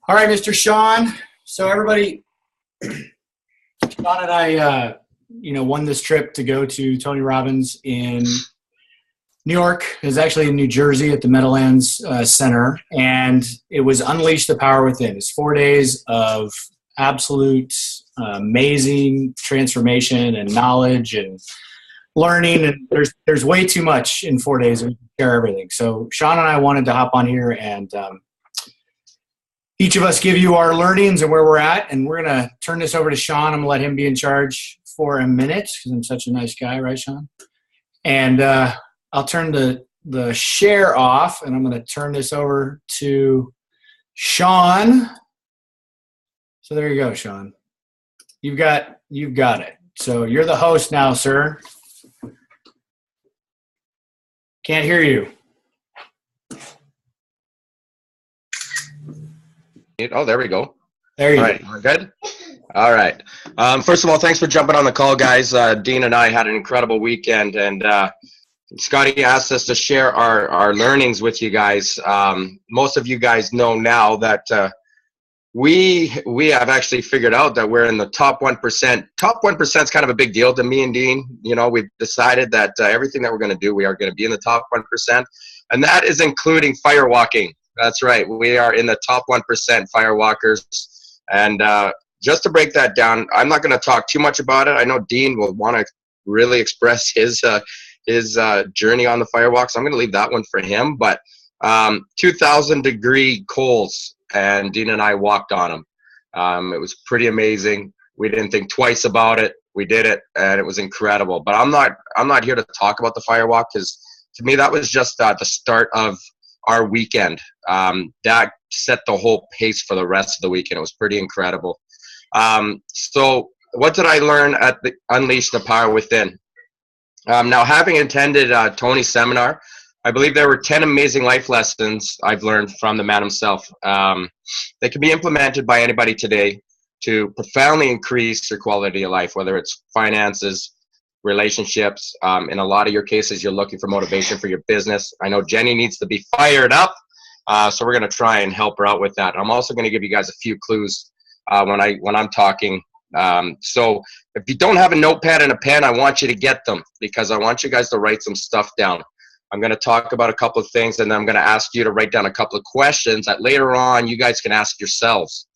All right, Mr. Shawn. So everybody, Shawn and I, won this trip to go to Tony Robbins in New York. It was actually in New Jersey at the Meadowlands Center, and it was Unleash the Power Within. It's 4 days of absolute amazing transformation and knowledge and learning, and there's way too much in 4 days to share everything. So Shawn and I wanted to hop on here and each of us give you our learnings and where we're at, and we're going to turn this over to Shawn. I'm going to let him be in charge for a minute because I'm such a nice guy, right, Shawn? And I'll turn the share off, and I'm going to turn this over to Shawn. So there you go, Shawn. You've got it. So you're the host now, sir. Can't hear you. Oh, there we go. There you go. All right, we're good? All right. First of all, thanks for jumping on the call, guys. Dean and I had an incredible weekend, and Scotty asked us to share our learnings with you guys. Most of you guys know now that we have actually figured out that we're in the top 1%. Top 1% is kind of a big deal to me and Dean. You know, we've decided that everything that we're going to do, we are going to be in the top 1%, and that is including firewalking. That's right. We are in the top 1% firewalkers. And just to break that down, I'm not going to talk too much about it. I know Dean will want to really express his journey on the firewalk, so I'm going to leave that one for him. But 2,000-degree coals, and Dean and I walked on them. It was pretty amazing. We didn't think twice about it. We did it, and it was incredible. But I'm not here to talk about the firewalk, because to me that was just the start of our weekend. That set the whole pace for the rest of the weekend. It was pretty incredible. So what did I learn at the Unleash the Power Within? Now, having attended Tony's seminar, I believe there were 10 amazing life lessons I've learned from the man himself. They can be implemented by anybody today to profoundly increase your quality of life, whether it's finances, relationships. In a lot of your cases, you're looking for motivation for your business. I know Jenny needs to be fired up, so we're going to try and help her out with that. I'm also going to give you guys a few clues when I'm talking. So if you don't have a notepad and a pen, I want you to get them, because I want you guys to write some stuff down. I'm going to talk about a couple of things, and then I'm going to ask you to write down a couple of questions that later on you guys can ask yourselves.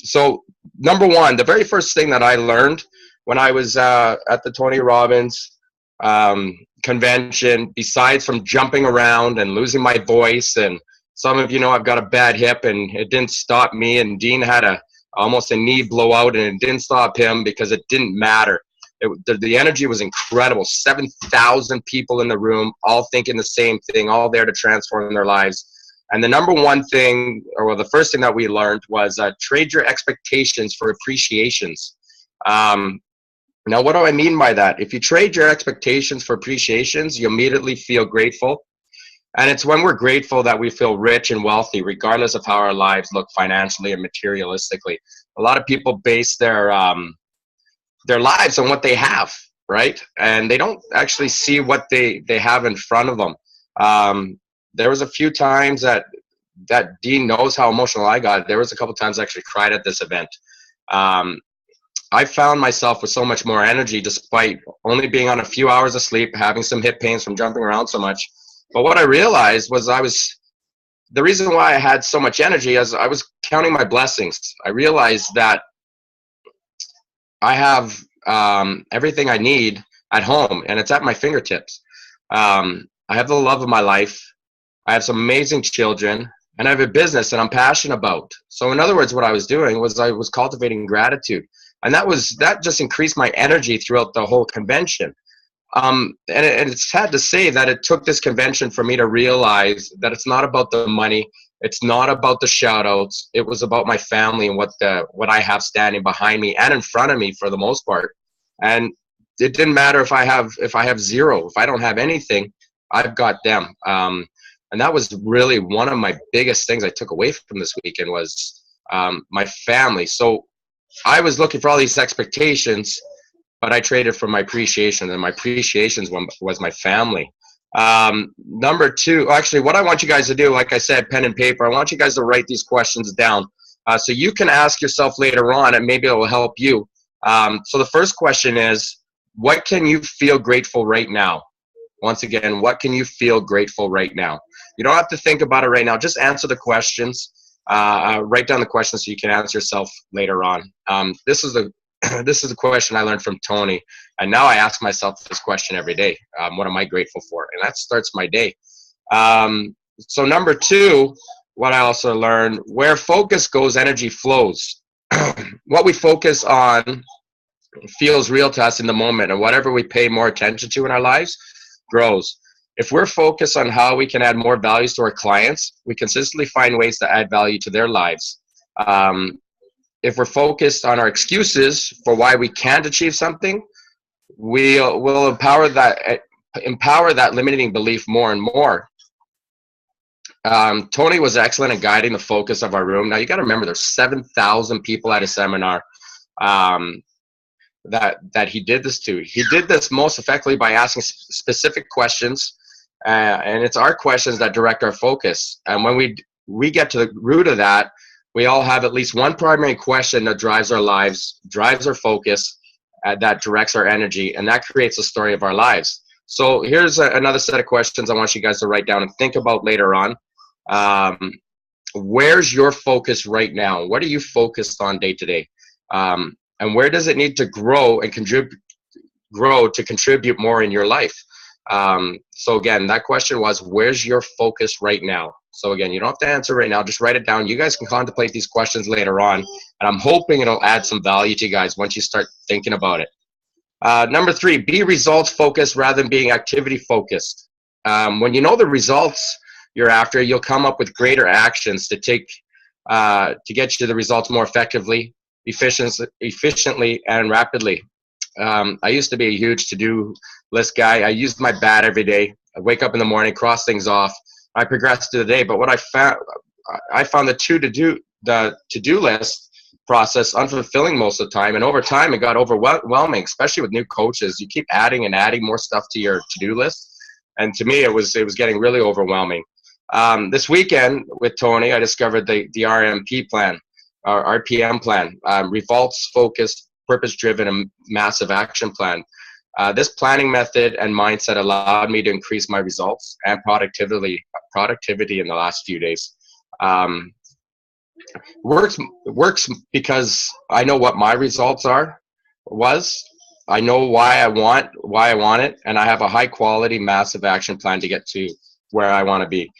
So number one, the very first thing that I learned when I was at the Tony Robbins convention, besides from jumping around and losing my voice, and some of you know I've got a bad hip, and it didn't stop me, and Dean had almost a knee blowout, and it didn't stop him because it didn't matter. The energy was incredible. 7,000 people in the room, all thinking the same thing, all there to transform their lives. And the number one thing, or the first thing that we learned was trade your expectations for appreciations. Now, what do I mean by that? If you trade your expectations for appreciations, you immediately feel grateful. And it's when we're grateful that we feel rich and wealthy, regardless of how our lives look financially and materialistically. A lot of people base their lives on what they have, right? And they don't actually see what they have in front of them. There was a few times that Dean knows how emotional I got. There was a couple times I actually cried at this event. I found myself with so much more energy despite only being on a few hours of sleep, having some hip pains from jumping around so much. But what I realized was the reason why I had so much energy is I was counting my blessings. I realized that I have everything I need at home, and it's at my fingertips. I have the love of my life. I have some amazing children, and I have a business that I'm passionate about. So in other words, what I was doing was I was cultivating gratitude. And that just increased my energy throughout the whole convention. And it's sad to say that it took this convention for me to realize that it's not about the money. It's not about the shout outs. It was about my family and what I have standing behind me and in front of me for the most part. And it didn't matter if I have zero, if I don't have anything, I've got them. And that was really one of my biggest things I took away from this weekend was my family. So I was looking for all these expectations, but I traded for my appreciation, and my appreciations was my family. Number two, actually, what I want you guys to do, like I said, pen and paper, I want you guys to write these questions down so you can ask yourself later on, and maybe it will help you. So the first question is, what can you feel grateful right now? Once again, what can you feel grateful right now? You don't have to think about it right now. Just answer the questions. Write down the questions so you can answer yourself later on. This is the this is a question I learned from Tony, and now I ask myself this question every day. What am I grateful for? And that starts my day. So number two, what I also learned, where focus goes, energy flows. What we focus on feels real to us in the moment, and whatever we pay more attention to in our lives grows. If we're focused on how we can add more values to our clients, we consistently find ways to add value to their lives. If we're focused on our excuses for why we can't achieve something, we will empower that limiting belief more and more. Tony was excellent at guiding the focus of our room. Now you got to remember, there's 7,000 people at a seminar that he did this to. He did this most effectively by asking specific questions, and it's our questions that direct our focus. And when we get to the root of that, we all have at least one primary question that drives our lives, drives our focus, that directs our energy, and that creates the story of our lives. So here's another set of questions I want you guys to write down and think about later on. Where's your focus right now? What are you focused on day to day? And where does it need to grow and contribute more in your life? So again, that question was, where's your focus right now? So again, you don't have to answer right now. Just write it down. You guys can contemplate these questions later on. And I'm hoping it'll add some value to you guys once you start thinking about it. Number three, be results focused rather than being activity focused. When you know the results you're after, you'll come up with greater actions to take to get you to the results more effectively, efficiently, and rapidly. I used to be a huge to-do list guy. I used my bat every day. I wake up in the morning, cross things off. I progressed through the day. But what I found the to-do list process unfulfilling most of the time. And over time, it got overwhelming, especially with new coaches. You keep adding and adding more stuff to your to-do list. And to me, it was getting really overwhelming. This weekend with Tony, I discovered the RMP plan, our RPM plan, results-focused, purpose-driven, and massive action plan. This planning method and mindset allowed me to increase my results and productivity in the last few days. Works because I know what my results was. I know why I want it, and I have a high quality, massive action plan to get to where I want to be.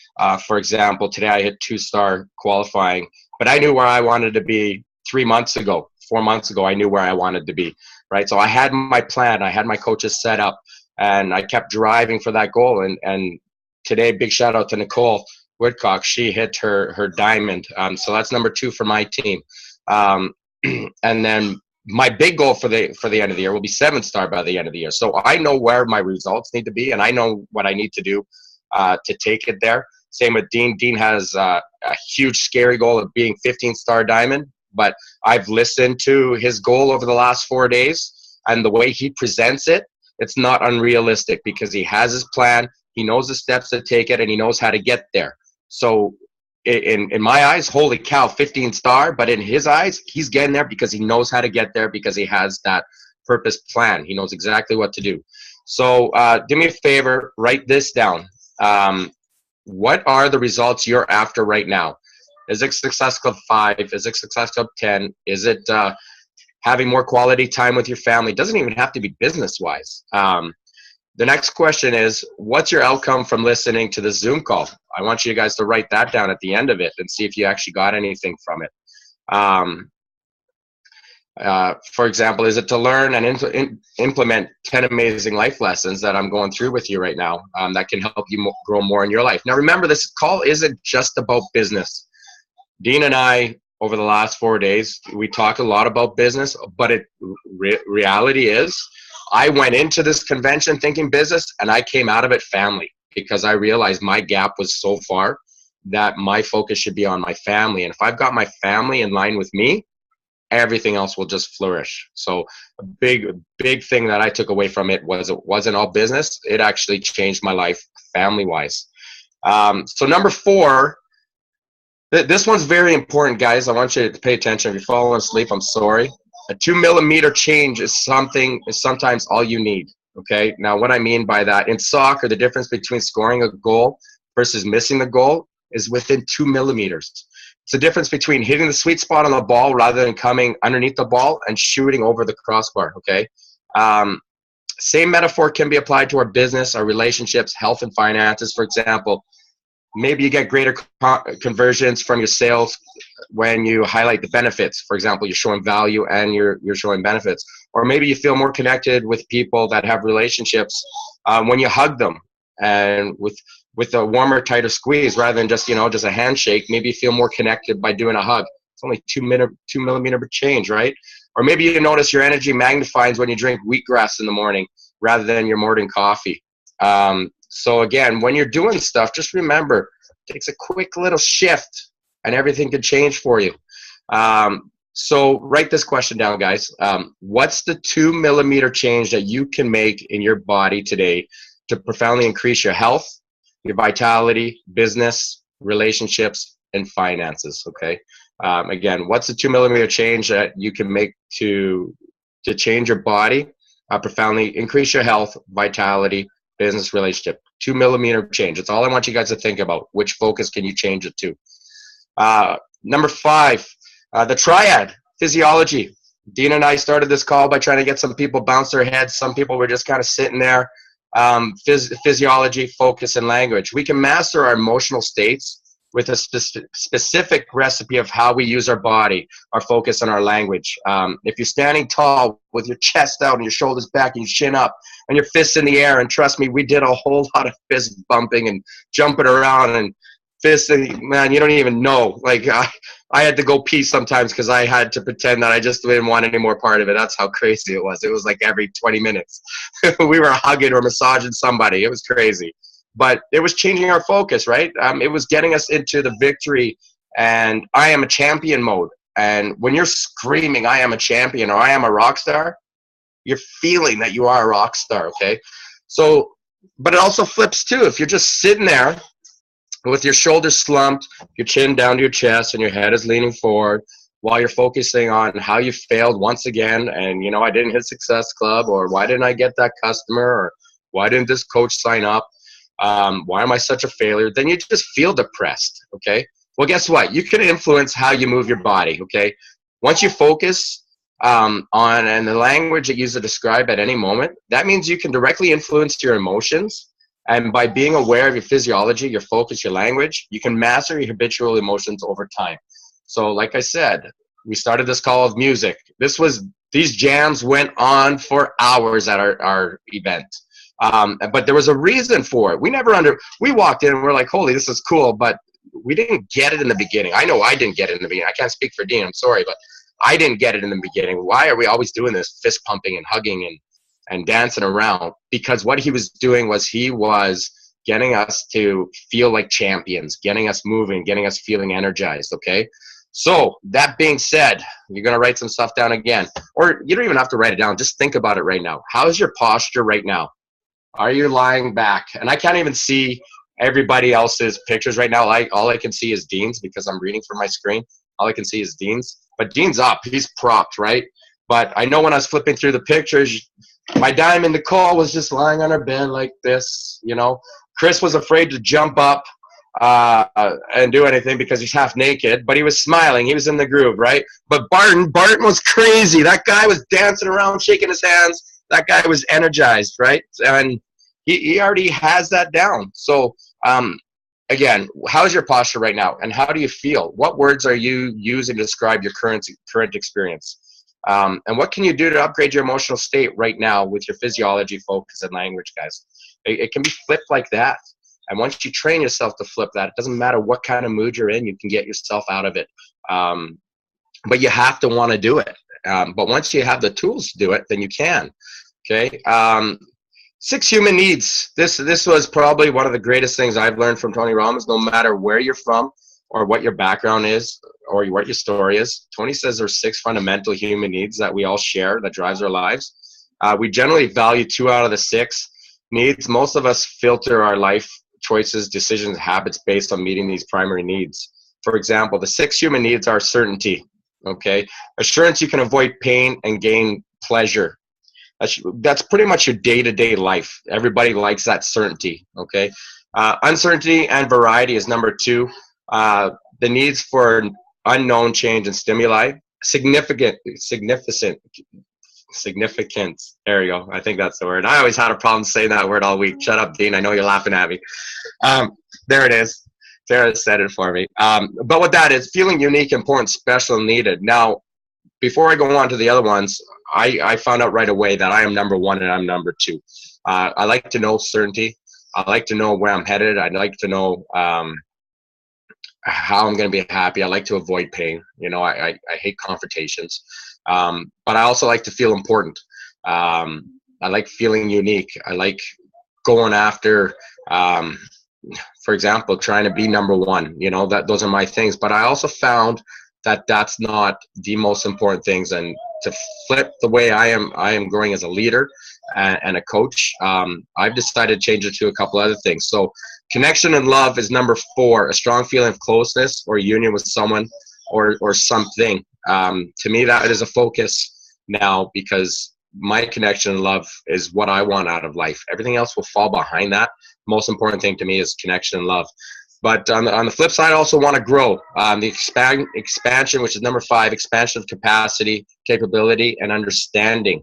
For example, today I hit 2-star qualifying, but I knew where I wanted to be 4 months ago. I knew where I wanted to be, right? So I had my plan, I had my coaches set up, and I kept driving for that goal. And today, big shout out to Nicole Woodcock. She hit her diamond. So that's number 2 for my team. And then my big goal for the end of the year will be 7-star by the end of the year. So I know where my results need to be, and I know what I need to do to take it there. Same with Dean. Dean has a huge, scary goal of being 15-star diamond, but I've listened to his goal over the last 4 days, and the way he presents it, it's not unrealistic because he has his plan, he knows the steps to take it, and he knows how to get there. So in my eyes, holy cow, 15-star, but in his eyes, he's getting there because he knows how to get there, because he has that purpose plan. He knows exactly what to do. So do me a favor, write this down. What are the results you're after right now? Is it Success Club 5? Is it Success Club 10? Is it having more quality time with your family? It doesn't even have to be business-wise. The next question is, what's your outcome from listening to the Zoom call? I want you guys to write that down at the end of it and see if you actually got anything from it. For example, is it to learn and implement 10 amazing life lessons that I'm going through with you right now that can help you grow more in your life? Now, remember, this call isn't just about business. Dean and I, over the last 4 days, we talked a lot about business, but reality is I went into this convention thinking business, and I came out of it family, because I realized my gap was so far that my focus should be on my family. And if I've got my family in line with me, everything else will just flourish. So a big thing that I took away from it was it wasn't all business. It actually changed my life family-wise. So number 4, this one's very important, guys. I want you to pay attention. If you're falling asleep, I'm sorry. A 2 millimeter change is sometimes all you need. Okay. Now, what I mean by that, in soccer, the difference between scoring a goal versus missing the goal is within 2 millimeters. It's the difference between hitting the sweet spot on the ball rather than coming underneath the ball and shooting over the crossbar. Okay. Same metaphor can be applied to our business, our relationships, health, and finances. For example, maybe you get greater conversions from your sales when you highlight the benefits. For example, you're showing value and you're showing benefits. Or maybe you feel more connected with people that have relationships when you hug them and with a warmer, tighter squeeze rather than just a handshake. Maybe you feel more connected by doing a hug. It's only 2 millimeter change, right? Or maybe you notice your energy magnifies when you drink wheatgrass in the morning rather than your morning coffee. So again, when you're doing stuff, just remember, it takes a quick little shift and everything could change for you. So write this question down, guys. What's the 2 millimeter change that you can make in your body today to profoundly increase your health, your vitality, business, relationships, and finances? Okay. Again, what's the 2 millimeter change that you can make to change your body, profoundly increase your health, vitality, business, relationship? 2 millimeter change. That's all I want you guys to think about. Which focus can you change it to? Number 5, the triad, physiology. Dean and I started this call by trying to get some people bounce their heads. Some people were just kind of sitting there. Physiology, focus, and language. We can master our emotional states with a specific recipe of how we use our body, our focus, and our language. If you're standing tall with your chest out and your shoulders back and your chin up and your fists in the air, and trust me, we did a whole lot of fist bumping and jumping around and fists, and man, you don't even know. Like I had to go pee sometimes because I had to pretend that I just didn't want any more part of it. That's how crazy it was. It was like every 20 minutes we were hugging or massaging somebody. It was crazy. But it was changing our focus, right? It was getting us into the victory and I am a champion mode. And when you're screaming, I am a champion or I am a rock star, you're feeling that you are a rock star, okay? So, but it also flips too. If you're just sitting there with your shoulders slumped, your chin down to your chest, and your head is leaning forward while you're focusing on how you failed once again and, I didn't hit Success Club, or why didn't I get that customer, or why didn't this coach sign up? Why am I such a failure? Then you just feel depressed, okay? Well, guess what? You can influence how you move your body, okay? Once you focus on and the language that you use to describe at any moment, that means you can directly influence your emotions. And by being aware of your physiology, your focus, your language, you can master your habitual emotions over time. So like I said, we started this call with music. These jams went on for hours at our event. But there was a reason for it. We walked in and we're like, holy, this is cool, but we didn't get it in the beginning. I know I didn't get it in the beginning. I can't speak for Dean, I'm sorry, but I didn't get it in the beginning. Why are we always doing this fist pumping and hugging and dancing around? Because what he was doing was he was getting us to feel like champions, getting us moving, getting us feeling energized, okay? So that being said, you're going to write some stuff down again. Or you don't even have to write it down. Just think about it right now. How's your posture right now? Are you lying back? And I can't even see everybody else's pictures right now. All I can see is Dean's because I'm reading from my screen. All I can see is Dean's. But Dean's up. He's propped, right? But I know when I was flipping through the pictures, my diamond Nicole was just lying on her bed like this, Chris was afraid to jump up and do anything because he's half naked, but he was smiling. He was in the groove, right? But Barton was crazy. That guy was dancing around, shaking his hands. That guy was energized, right? And he already has that down. So, again, how's your posture right now? And how do you feel? What words are you using to describe your current experience? And what can you do to upgrade your emotional state right now with your physiology, focus, and language, guys? It can be flipped like that. And once you train yourself to flip that, it doesn't matter what kind of mood you're in, you can get yourself out of it. But you have to want to do it. But once you have the tools to do it, then you can. Okay. 6 human needs. This was probably one of the greatest things I've learned from Tony Robbins. No matter where you're from or what your background is what your story is. Tony says there's 6 fundamental human needs that we all share that drives our lives. We generally value 2 out of the 6 needs. Most of us filter our life choices, decisions, habits based on meeting these primary needs. For example, the 6 human needs are certainty, okay? Assurance you can avoid pain and gain pleasure. That's pretty much your day-to-day life. Everybody likes that certainty, okay? Uncertainty and variety is number 2. The needs for unknown change and stimuli. Significance. There you go. I think that's the word. I always had a problem saying that word all week. Shut up, Dean. I know you're laughing at me. There it is. Sarah said it for me. But what that is, feeling unique, important, special, and needed. Now, before I go on to the other ones, I found out right away that I am number 1 and I'm number 2. I like to know certainty. I like to know where I'm headed. I'd like to know how I'm going to be happy. I like to avoid pain. You know, I hate confrontations. But I also like to feel important. I like feeling unique. I like going after, for example, trying to be number 1. You know, those are my things. But I also found that that's not the most important things. And to flip the way I am growing as a leader and a coach, I've decided to change it to a couple other things. So connection and love is number 4, a strong feeling of closeness or union with someone or something. To me, that is a focus now, because my connection and love is what I want out of life. Everything else will fall behind that. Most important thing to me is connection and love. But on the flip side, I also want to grow. The expansion, which is number 5, expansion of capacity, capability, and understanding.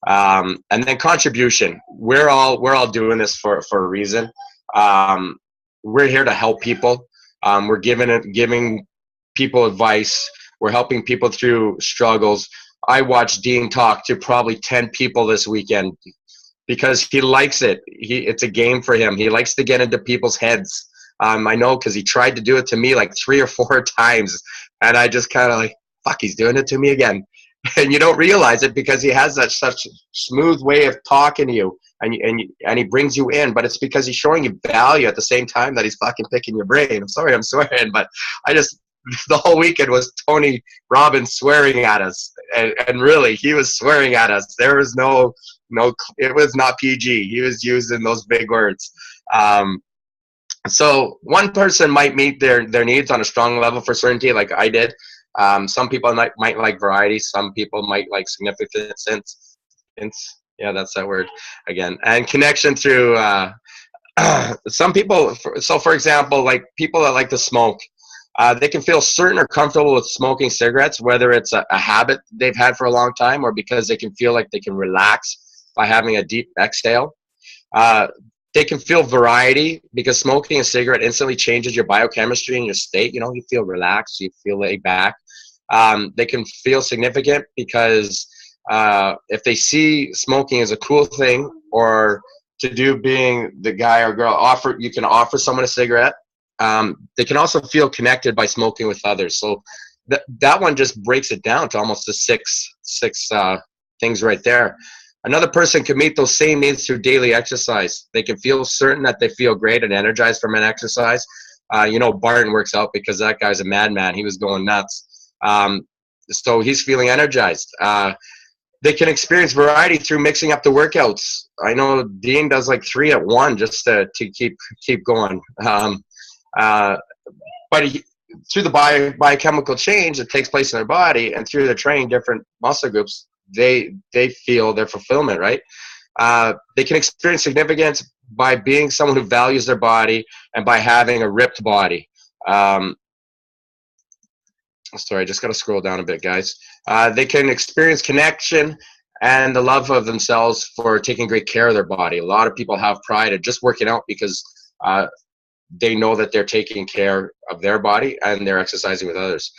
And then contribution. We're all doing this for a reason. We're here to help people. We're giving people advice. We're helping people through struggles. I watched Dean talk to probably 10 people this weekend because he likes it. It's a game for him. He likes to get into people's heads. I know, because he tried to do it to me like 3 or 4 times, and I just kind of like, fuck, he's doing it to me again. And you don't realize it because he has such smooth way of talking to you, and he brings you in, but it's because he's showing you value at the same time that he's fucking picking your brain. I'm sorry I'm swearing, but the whole weekend was Tony Robbins swearing at us, and really, he was swearing at us. There was no, it was not PG. He was using those big words. So one person might meet their needs on a strong level for certainty, like I did. Some people might like variety. Some people might like significance. Yeah, that's that word again. And connection through some people. So, for example, like people that like to smoke, they can feel certain or comfortable with smoking cigarettes, whether it's a habit they've had for a long time or because they can feel like they can relax by having a deep exhale. They can feel variety because smoking a cigarette instantly changes your biochemistry and your state. You know, you feel relaxed, you feel laid back. They can feel significant because if they see smoking as a cool thing or to do, being the guy or girl, you can offer someone a cigarette. They can also feel connected by smoking with others. So that one just breaks it down to almost the six things right there. Another person can meet those same needs through daily exercise. They can feel certain that they feel great and energized from an exercise. You know, Barton works out because that guy's a madman. He was going nuts. So he's feeling energized. They can experience variety through mixing up the workouts. I know Dean does like 3 at 1 just to keep going. But through the biochemical change that takes place in their body and through their training different muscle groups, they feel their fulfillment, right? They can experience significance by being someone who values their body and by having a ripped body. Sorry, I just got to scroll down a bit, guys. They can experience connection and the love of themselves for taking great care of their body. A lot of people have pride in just working out because they know that they're taking care of their body and they're exercising with others.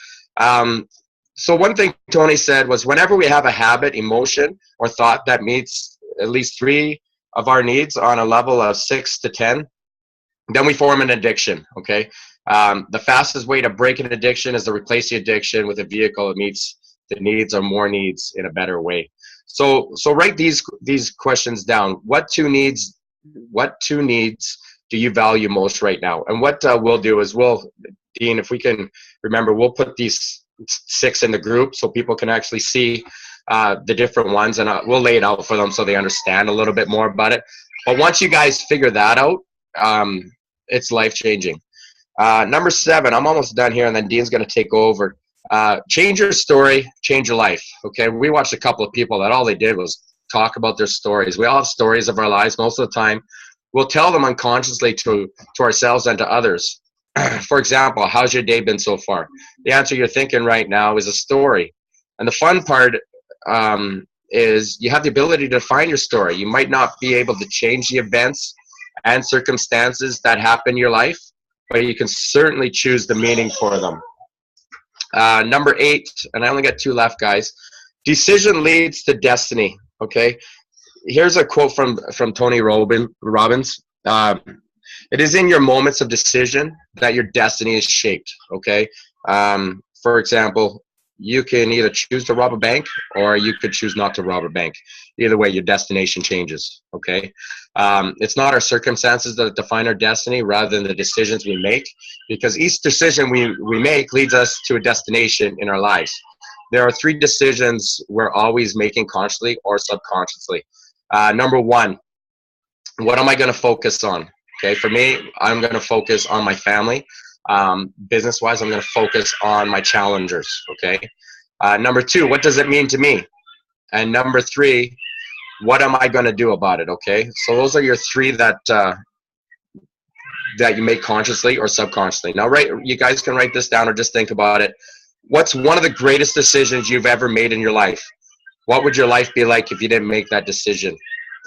So one thing Tony said was, whenever we have a habit, emotion, or thought that meets at least 3 of our needs on a level of 6 to 10, then we form an addiction, okay? The fastest way to break an addiction is to replace the addiction with a vehicle that meets the needs or more needs in a better way. So write these questions down. What two needs do you value most right now? And what we'll do is Dean, if we can remember, we'll put these 6 in the group so people can actually see the different ones, and we'll lay it out for them so they understand a little bit more about it. But once you guys figure that out, it's life-changing. Number 7, I'm almost done here, and then Dean's going to take over. Change your story, change your life. Okay, we watched a couple of people that all they did was talk about their stories. We all have stories of our lives. Most of the time, we'll tell them unconsciously to ourselves and to others. For example, how's your day been so far? The answer you're thinking right now is a story. And the fun part is you have the ability to define your story. You might not be able to change the events and circumstances that happen in your life, but you can certainly choose the meaning for them. Number 8, and I only got 2 left, guys. Decision leads to destiny. Okay, here's a quote from Tony Robbins. It is in your moments of decision that your destiny is shaped. Okay, for example, you can either choose to rob a bank or you could choose not to rob a bank. Either way, your destination changes. Okay, it's not our circumstances that define our destiny, rather than the decisions we make, because each decision we make leads us to a destination in our lives. There are 3 decisions we're always making, consciously or subconsciously. Number 1, what am I going to focus on? Okay, for me, I'm going to focus on my family. Business-wise, I'm going to focus on my challengers. Okay. Number 2, what does it mean to me? And number 3, what am I going to do about it? Okay, so those are your 3 that you make consciously or subconsciously. Now, you guys can write this down or just think about it. What's one of the greatest decisions you've ever made in your life? What would your life be like if you didn't make that decision?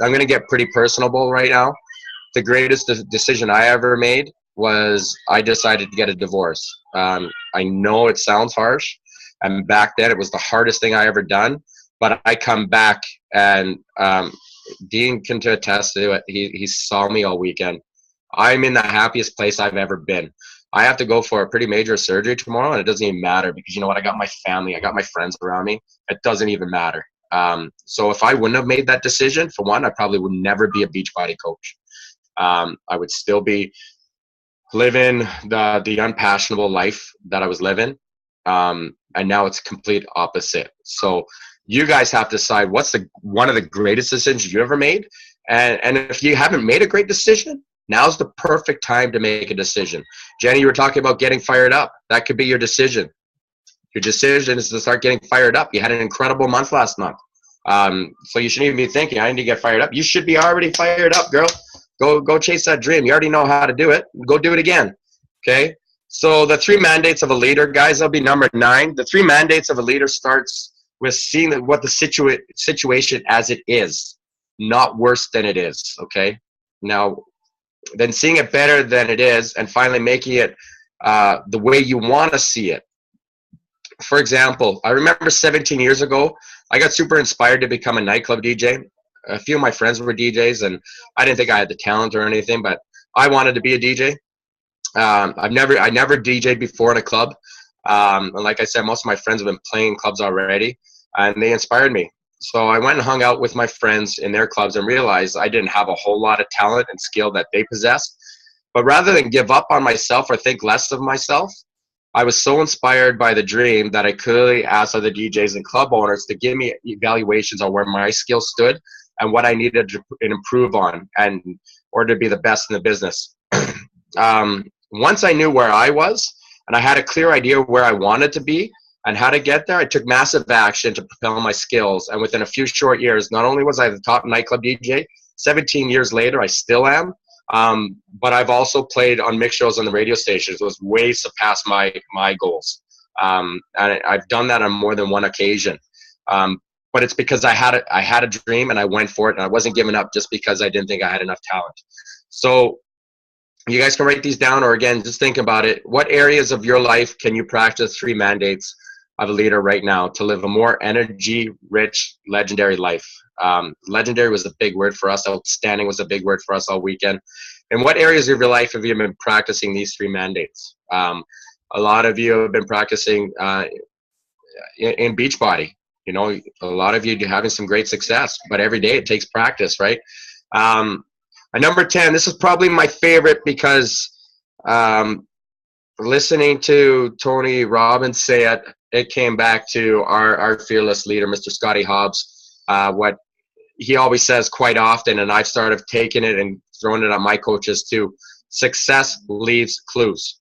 I'm going to get pretty personable right now. The greatest decision I ever made was I decided to get a divorce. I know it sounds harsh, and back then it was the hardest thing I ever done, but I come back, and Dean can attest to it. He saw me all weekend. I'm in the happiest place I've ever been. I have to go for a pretty major surgery tomorrow, and it doesn't even matter, because you know what? I got my family, I got my friends around me. It doesn't even matter. So if I wouldn't have made that decision, for one, I probably would never be a Beachbody coach. I would still be living the unpassionable life that I was living. And now it's complete opposite. So you guys have to decide what's one of the greatest decisions you ever made. And if you haven't made a great decision, now's the perfect time to make a decision. Jenny, you were talking about getting fired up. That could be your decision. Your decision is to start getting fired up. You had an incredible month last month. So you shouldn't even be thinking, I need to get fired up. You should be already fired up, girl. Go chase that dream. You already know how to do it. Go do it again. Okay? So the 3 mandates of a leader, guys, that'll be number 9. The 3 mandates of a leader starts with seeing what the situation as it is, not worse than it is. Okay? Now, then seeing it better than it is, and finally making it the way you want to see it. For example, I remember 17 years ago, I got super inspired to become a nightclub DJ. A few of my friends were DJs, and I didn't think I had the talent or anything, but I wanted to be a DJ. I never DJed before in a club. And like I said, most of my friends have been playing clubs already, and they inspired me. So I went and hung out with my friends in their clubs and realized I didn't have a whole lot of talent and skill that they possessed. But rather than give up on myself or think less of myself, I was so inspired by the dream that I clearly asked other DJs and club owners to give me evaluations on where my skills stood and what I needed to improve on and in order to be the best in the business. Once I knew where I was and I had a clear idea where I wanted to be and how to get there, I took massive action to propel my skills. And within a few short years, not only was I the top nightclub DJ, 17 years later, I still am. But I've also played on mix shows on the radio stations. It was way surpassed my goals. And I've done that on more than one occasion. But it's because I had a dream and I went for it, and I wasn't giving up just because I didn't think I had enough talent. So you guys can write these down, or again, just think about it. What areas of your life can you practice 3 mandates of a leader right now to live a more energy-rich, legendary life? Legendary was a big word for us. Outstanding was a big word for us all weekend. And what areas of your life have you been practicing these 3 mandates? A lot of you have been practicing in Beachbody. You know, a lot of you are having some great success, but every day it takes practice, right? And number 10, this is probably my favorite because listening to Tony Robbins say it, it came back to our fearless leader, Mr. Scotty Hobbs. What he always says quite often, and I've started taking it and throwing it on my coaches too: success leaves clues.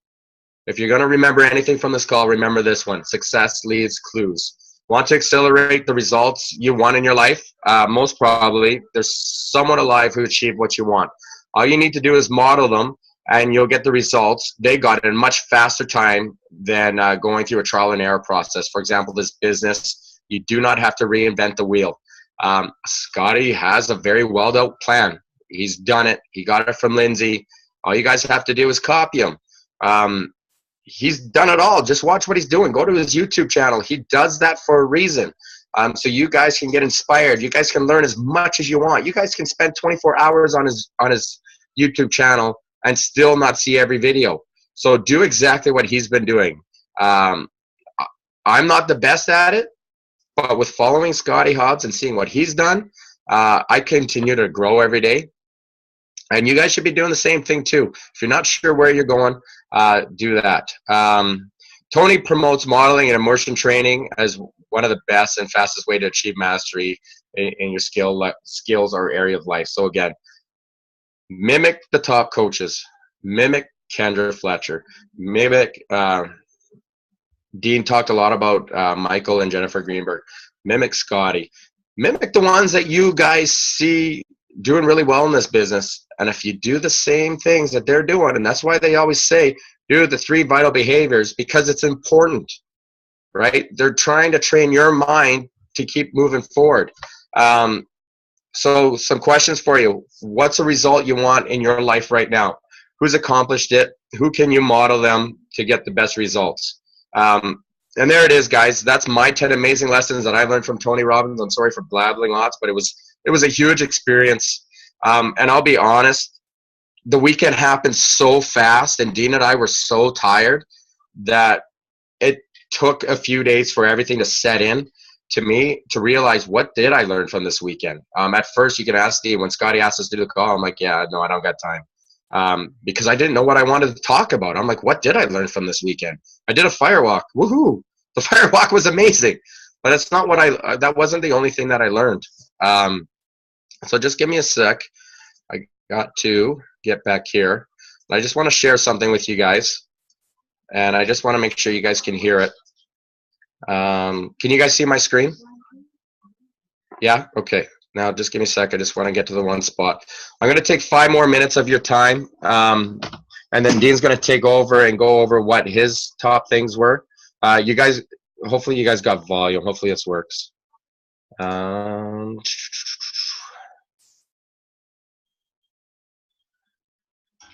If you're going to remember anything from this call, remember this one: success leaves clues. Want to accelerate the results you want in your life? Most probably, there's someone alive who achieved what you want. All you need to do is model them, and you'll get the results. They got it in a much faster time than going through a trial and error process. For example, this business, you do not have to reinvent the wheel. Scotty has a very well-built plan. He's done it. He got it from Lindsay. All you guys have to do is copy him. He's done it all. Just watch what he's doing. Go to his YouTube channel. He does that for a reason. So you guys can get inspired. You guys can learn as much as you want. You guys can spend 24 hours on his YouTube channel and still not see every video. So do exactly what he's been doing. I'm not the best at it, but with following Scotty Hobbs and seeing what he's done, I continue to grow every day. And you guys should be doing the same thing too. If you're not sure where you're going, do that. Tony promotes modeling and immersion training as one of the best and fastest way to achieve mastery in your skills or area of life. So again, mimic the top coaches. Mimic Kendra Fletcher. Mimic, Dean talked a lot about Michael and Jennifer Greenberg. Mimic Scotty. Mimic the ones that you guys see doing really well in this business. And if you do the same things that they're doing, and that's why they always say, do the 3 vital behaviors, because it's important, right? They're trying to train your mind to keep moving forward. So some questions for you. What's a result you want in your life right now? Who's accomplished it? Who can you model them to get the best results? And there it is, guys. That's my 10 amazing lessons that I learned from Tony Robbins. I'm sorry for blabbling lots, but it was a huge experience. And I'll be honest, the weekend happened so fast, and Dean and I were so tired that it took a few days for everything to set in to me to realize, what did I learn from this weekend? At first, you can ask Dean, when Scotty asked us to do the call, I'm like, yeah, no, I don't got time. Because I didn't know what I wanted to talk about. I'm like, what did I learn from this weekend? I did a fire walk. Woohoo! The fire walk was amazing. But that's not what that wasn't the only thing that I learned. So just give me a sec. I got to get back here. I just want to share something with you guys. And I just want to make sure you guys can hear it. Can you guys see my screen? Yeah? Okay. Now just give me a sec. I just want to get to the one spot. I'm going to take 5 more minutes of your time. And then Dean's going to take over and go over what his top things were. You guys, hopefully you guys got volume. Hopefully this works.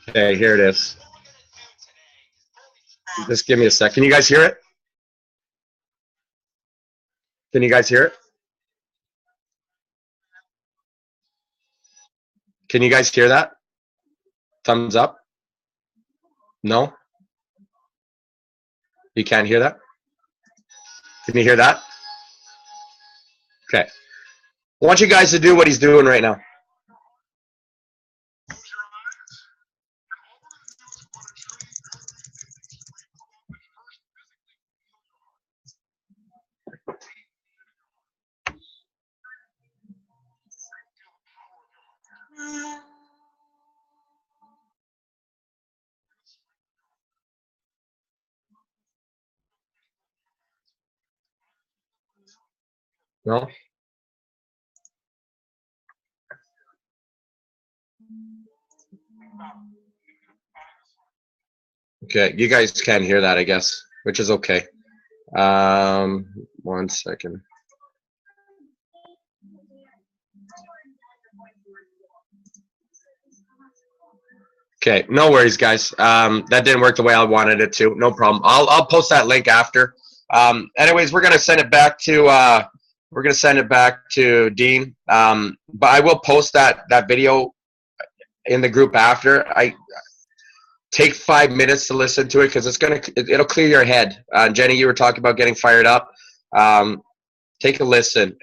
Okay, here it is. Just give me a sec. Can you guys hear it? Can you guys hear it? Can you guys hear that? Thumbs up? No? You can't hear that? Can you hear that? Okay. I want you guys to do what he's doing right now. No? Okay, you guys can hear that, I guess, which is okay. 1 second. Okay, no worries, guys. That didn't work the way I wanted it to. No problem. I'll post that link after. Anyways, we're gonna send it back to Dean. But I will post that video in the group after. I take 5 minutes to listen to it because it'll clear your head. Jenny, you were talking about getting fired up. Take a listen.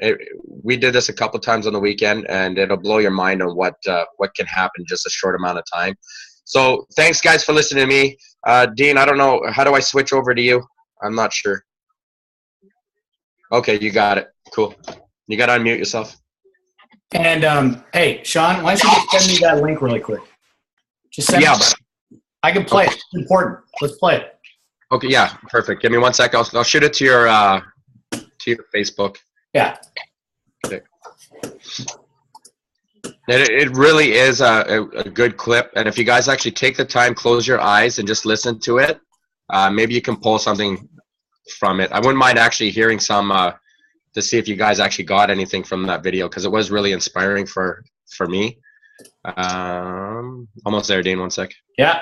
We did this a couple times on the weekend, and it'll blow your mind on what can happen in just a short amount of time. So thanks, guys, for listening to me. Dean, I don't know. How do I switch over to you? I'm not sure. Okay, you got it. Cool. You got to unmute yourself. And hey, Shawn, why don't you just send me that link really quick? Just send it. I can play it. It's important. Let's play it. Okay, yeah, perfect. Give me 1 sec. I'll shoot it to your Facebook. Yeah. Okay. It really is a good clip, and if you guys actually take the time, close your eyes, and just listen to it, maybe you can pull something from it. I wouldn't mind actually hearing some to see if you guys actually got anything from that video, because it was really inspiring for me. Almost there, Dean. 1 sec. Yeah.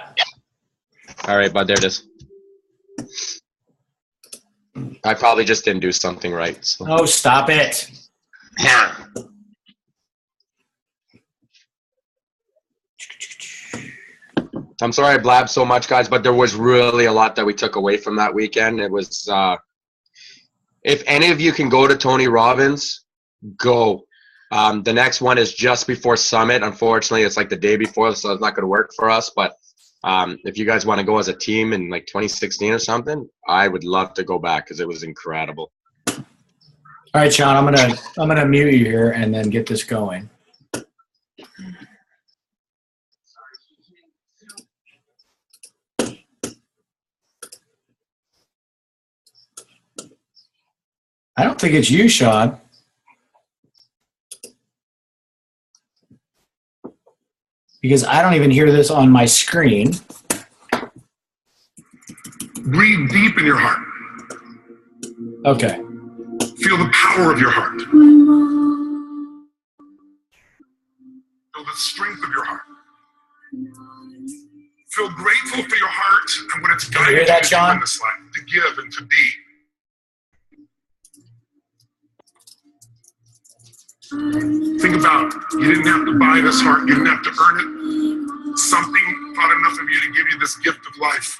All right, bud. There it is. I probably just didn't do something right. So. Oh, stop it. I'm sorry I blabbed so much, guys, but there was really a lot that we took away from that weekend. It was, if any of you can go to Tony Robbins, go. The next one is just before Summit. Unfortunately, it's like the day before, so it's not going to work for us. But if you guys want to go as a team in like 2016 or something, I would love to go back because it was incredible. All right, Shawn, I'm gonna mute you here and then get this going. I don't think it's you, Shawn. Because I don't even hear this on my screen. Breathe deep in your heart. Okay. Feel the power of your heart. Feel the strength of your heart. Feel grateful for your heart and what it's guided you to do in this life, to give and to be. Think about, you didn't have to buy this heart, you didn't have to earn it. Something thought enough of you to give you this gift of life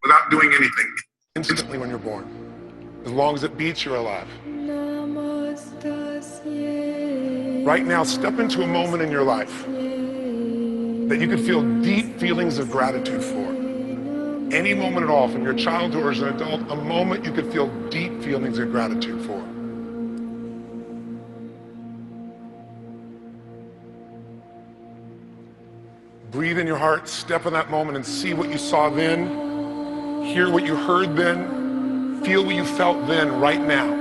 without doing anything. Instantly when you're born. As long as it beats, you're alive. Right now, step into a moment in your life that you could feel deep feelings of gratitude for. Any moment at all, from your childhood or as an adult, a moment you could feel deep feelings of gratitude for. Breathe in your heart, step in that moment and see what you saw then, hear what you heard then, feel what you felt then, right now.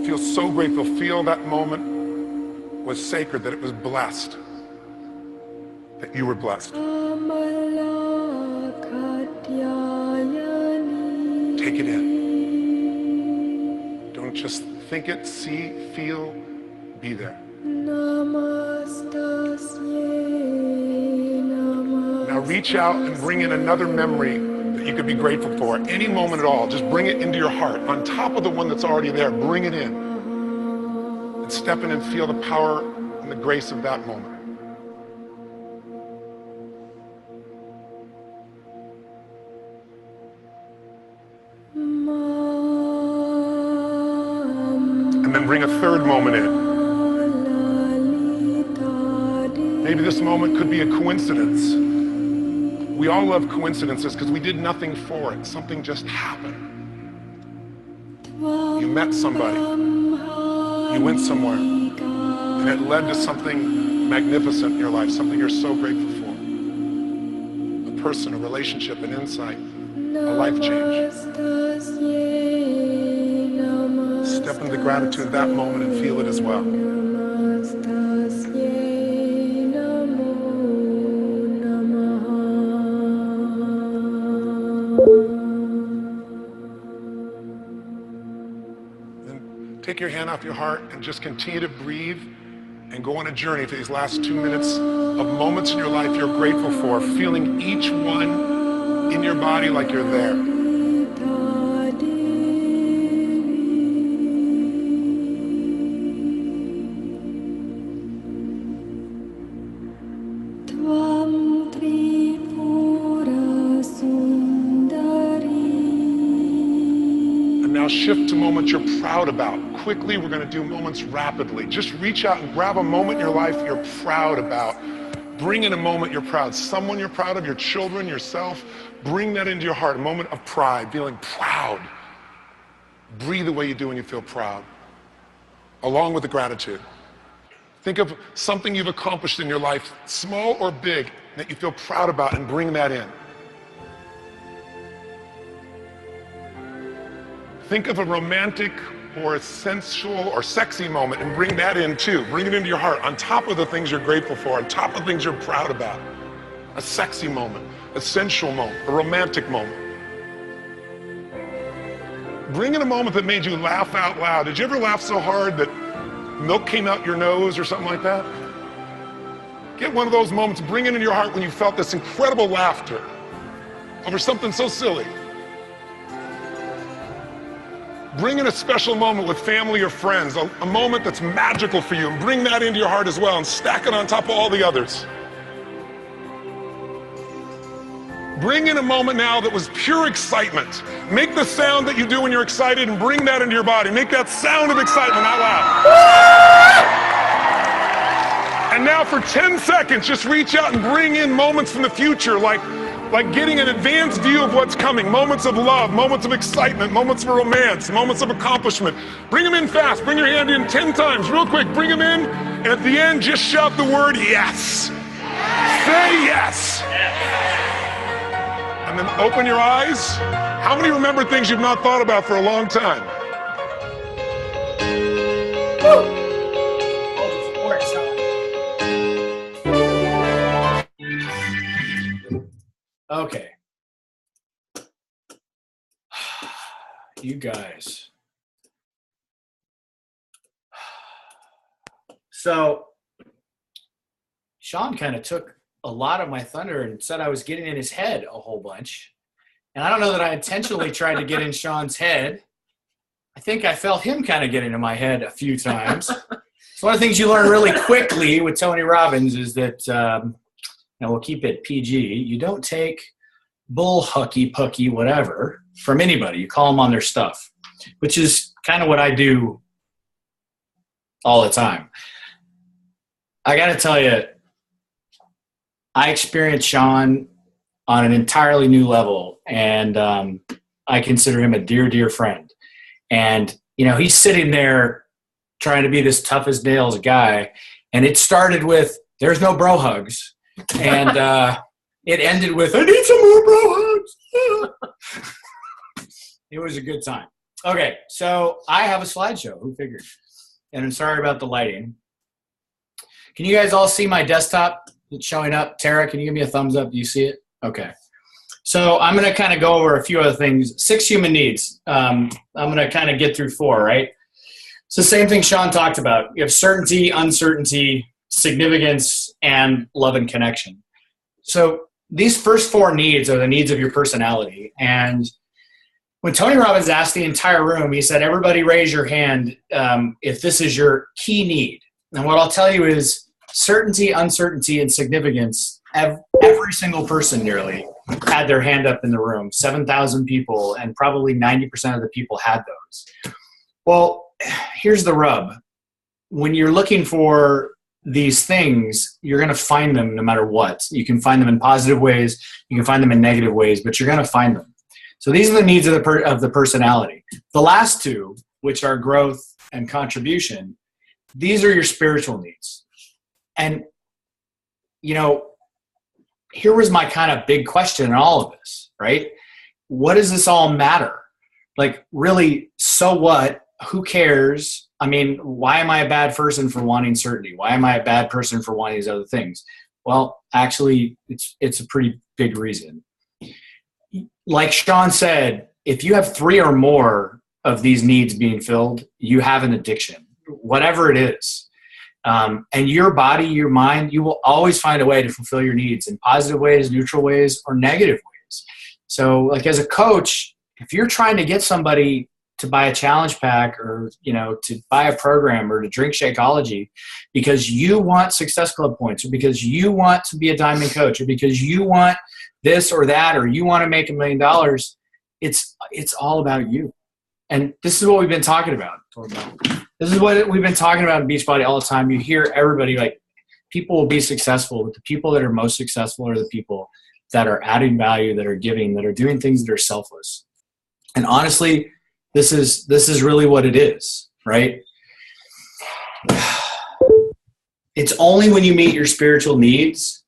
Feel so grateful, feel that moment was sacred, that it was blessed, that you were blessed. Take it in. Don't just think it, see, feel, be there. Now reach out and bring in another memory that you could be grateful for. Any moment at all, just bring it into your heart. On top of the one that's already there, bring it in. And step in and feel the power and the grace of that moment. And then bring a third moment in. Maybe this moment could be a coincidence. We all love coincidences because we did nothing for it. Something just happened. You met somebody. You went somewhere. And it led to something magnificent in your life, something you're so grateful for. A person, a relationship, an insight, a life change. Step into the gratitude of that moment and feel it as well. Take your hand off your heart and just continue to breathe and go on a journey for these last 2 minutes of moments in your life you're grateful for, feeling each one in your body like you're there. shift to moments you're proud about. Quickly, we're going to do moments rapidly. Just reach out and grab a moment in your life you're proud about. Bring in a moment you're proud. Someone you're proud of, your children, yourself. Bring that into your heart, a moment of pride, feeling proud. Breathe the way you do when you feel proud, along with the gratitude. Think of something you've accomplished in your life, small or big, that you feel proud about, and bring that in. Think of a romantic or a sensual or sexy moment and bring that in too. Bring it into your heart, on top of the things you're grateful for, on top of things you're proud about. A sexy moment, a sensual moment, a romantic moment. Bring in a moment that made you laugh out loud. Did you ever laugh so hard that milk came out your nose or something like that? Get one of those moments, bring it into your heart when you felt this incredible laughter over something so silly. Bring in a special moment with family or friends, a moment that's magical for you, and bring that into your heart as well and stack it on top of all the others. Bring in a moment now that was pure excitement. Make the sound that you do when you're excited and bring that into your body. Make that sound of excitement out loud. And now for 10 seconds, just reach out and bring in moments from the future, like getting an advanced view of what's coming. Moments of love, moments of excitement, moments of romance, moments of accomplishment. Bring them in fast. Bring your hand in 10 times, real quick. Bring them in, and at the end, just shout the word yes. Say yes. And then open your eyes. How many remember things you've not thought about for a long time? Okay. You guys. So, Shawn kind of took a lot of my thunder and said I was getting in his head a whole bunch. And I don't know that I intentionally tried to get in Shawn's head. I think I felt him kind of get into my head a few times. So one of the things you learn really quickly with Tony Robbins is that, we'll keep it PG, you don't take bull hucky pucky whatever from anybody. You call them on their stuff, which is kind of what I do all the time. I got to tell you, I experienced Shawn on an entirely new level, and I consider him a dear, dear friend. And, he's sitting there trying to be this tough as nails guy, and it started with, there's no bro hugs. And it ended with, I need some more bro hugs. It was a good time. Okay, so I have a slideshow. Who figured? And I'm sorry about the lighting. Can you guys all see my desktop? It's showing up. Tara, can you give me a thumbs up? Do you see it? Okay. So I'm going to kind of go over a few other things. 6 human needs. I'm going to kind of get through 4, right? It's the same thing Shawn talked about. You have certainty, uncertainty, significance, and love and connection. So these first 4 needs are the needs of your personality. And when Tony Robbins asked the entire room, he said, everybody raise your hand if this is your key need. And what I'll tell you is certainty, uncertainty, and significance, every single person nearly had their hand up in the room, 7,000 people, and probably 90% of the people had those. Well, here's the rub. When you're looking for these things, you're going to find them no matter what. You can find them in positive ways, you can find them in negative ways, but you're going to find them. So these are the needs of the personality. The last 2, which are growth and contribution, these are your spiritual needs. And, here was my kind of big question in all of this, right? What does this all matter? Like, really, so what? Who cares? I mean, why am I a bad person for wanting certainty? Why am I a bad person for wanting these other things? Well, actually, it's a pretty big reason. Like Shawn said, if you have 3 or more of these needs being filled, you have an addiction, whatever it is. And your body, your mind, you will always find a way to fulfill your needs in positive ways, neutral ways, or negative ways. So, like, as a coach, if you're trying to get somebody to buy a challenge pack or, to buy a program or to drink Shakeology because you want Success Club points or because you want to be a diamond coach or because you want this or that or you want to make $1 million, it's all about you. And this is what we've been talking about. This is what we've been talking about in Beachbody all the time. You hear everybody, like, people will be successful, but the people that are most successful are the people that are adding value, that are giving, that are doing things that are selfless. And honestly, this is really what it is, right? It's only when you meet your spiritual needs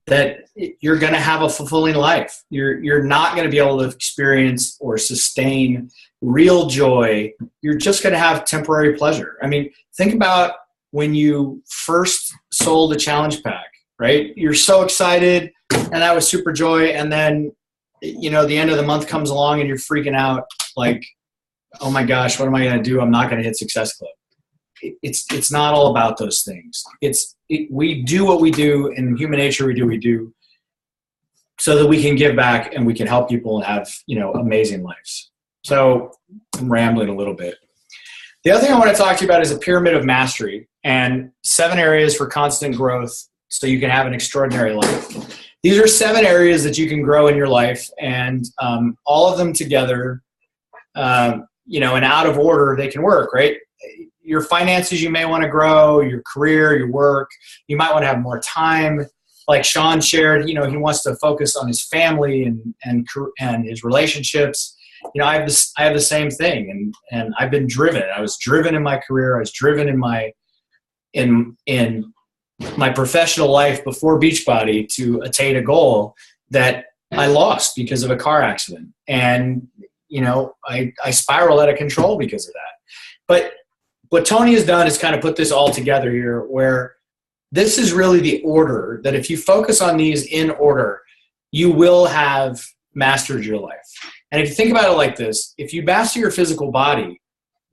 that you're going to have a fulfilling life. You're not going to be able to experience or sustain real joy. You're just going to have temporary pleasure. I mean, think about when you first sold a challenge pack, right? You're so excited, and that was super joy. And then, you know, the end of the month comes along and you're freaking out like, oh my gosh, what am I going to do? I'm not going to hit Success Club. It's not all about those things. We do what we do in human nature. We do what we do so that we can give back and we can help people and have, you know, amazing lives. So I'm rambling a little bit. The other thing I want to talk to you about is a pyramid of mastery and 7 areas for constant growth so you can have an extraordinary life. These are 7 areas that you can grow in your life, and all of them together, you know, and out of order, they can work, right? Your finances, you may want to grow, your career, your work. You might want to have more time. Like Shawn shared, you know, he wants to focus on his family and his relationships. You know, I have the same thing, and I've been driven. I was driven in my career. I was driven in my professional life before Beachbody to attain a goal that I lost because of a car accident. And, you know, I spiraled out of control because of that. But what Tony has done is kind of put this all together here, where this is really the order that if you focus on these in order, you will have mastered your life. And if you think about it like this, if you master your physical body,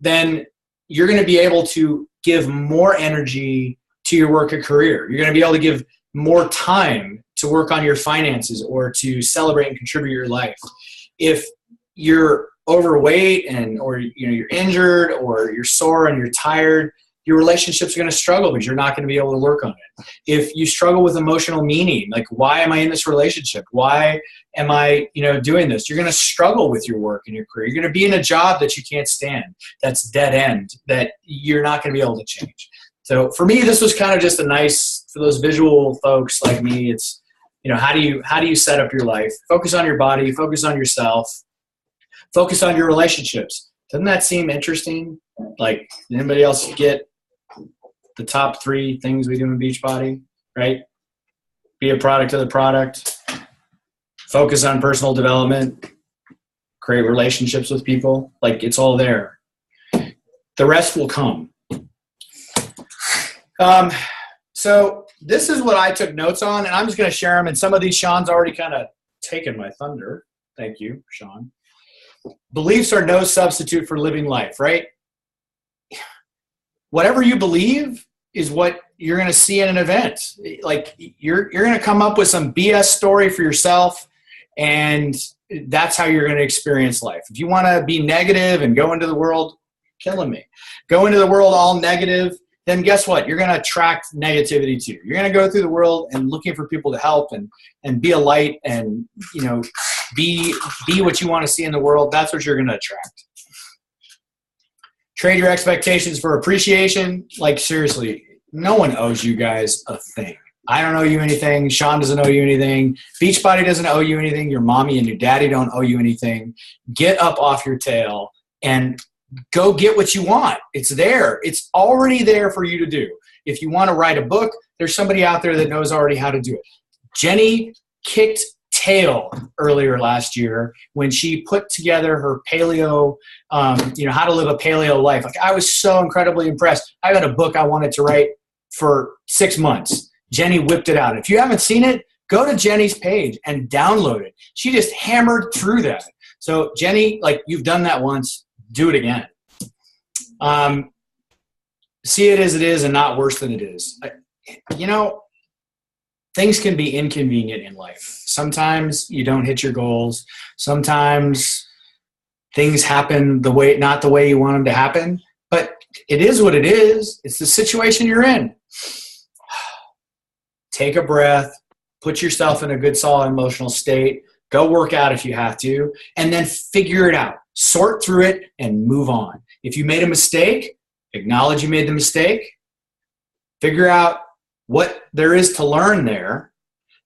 then you're going to be able to give more energy to your work or career. You're going to be able to give more time to work on your finances or to celebrate and contribute your life. If you're overweight or you know you're injured or you're sore and you're tired, your relationships are going to struggle because you're not going to be able to work on it. If you struggle with emotional meaning, like, why am I in this relationship? Why am I, you know, doing this? You're going to struggle with your work and your career. You're going to be in a job that you can't stand, that's dead end, that you're not going to be able to change. So for me, this was kind of just a nice, for those visual folks like me, it's, you know, how do you set up your life? Focus on your body, focus on yourself, focus on your relationships. Doesn't that seem interesting? Like, did anybody else get the top 3 things we do in Beachbody, right? Be a product of the product, focus on personal development, create relationships with people. Like, it's all there. The rest will come. So this is what I took notes on, and I'm just going to share them. And some of these, Shawn's already kind of taken my thunder. Thank you, Shawn. Beliefs are no substitute for living life, right? Whatever you believe is what you're going to see in an event. Like, you're going to come up with some BS story for yourself, and that's how you're going to experience life. If you want to be negative and go into the world, killing me, go into the world all negative, then guess what? You're going to attract negativity too. You're going to go through the world and looking for people to help and be a light and, you know, be what you want to see in the world. That's what you're going to attract. Trade your expectations for appreciation. Like, seriously, no one owes you guys a thing. I don't owe you anything. Shawn doesn't owe you anything. Beachbody doesn't owe you anything. Your mommy and your daddy don't owe you anything. Get up off your tail and go get what you want. It's there. It's already there for you to do. If you want to write a book, there's somebody out there that knows already how to do it. Jenny kicked tail earlier last year when she put together her paleo, you know, how to live a paleo life. Like, I was so incredibly impressed. I got a book I wanted to write for 6 months. Jenny whipped it out. If you haven't seen it, go to Jenny's page and download it. She just hammered through that. So Jenny, like, you've done that once. Do it again. See it as it is and not worse than it is. You know, things can be inconvenient in life. Sometimes you don't hit your goals. Sometimes things happen not the way you want them to happen. But it is what it is. It's the situation you're in. Take a breath. Put yourself in a good, solid emotional state. Go work out if you have to. And then figure it out. Sort through it and move on. If you made a mistake, acknowledge you made the mistake. Figure out what there is to learn there.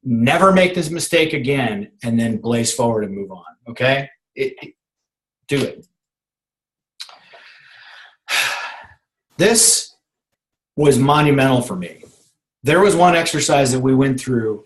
Never make this mistake again, and then blaze forward and move on, okay? Do it. This was monumental for me. There was one exercise that we went through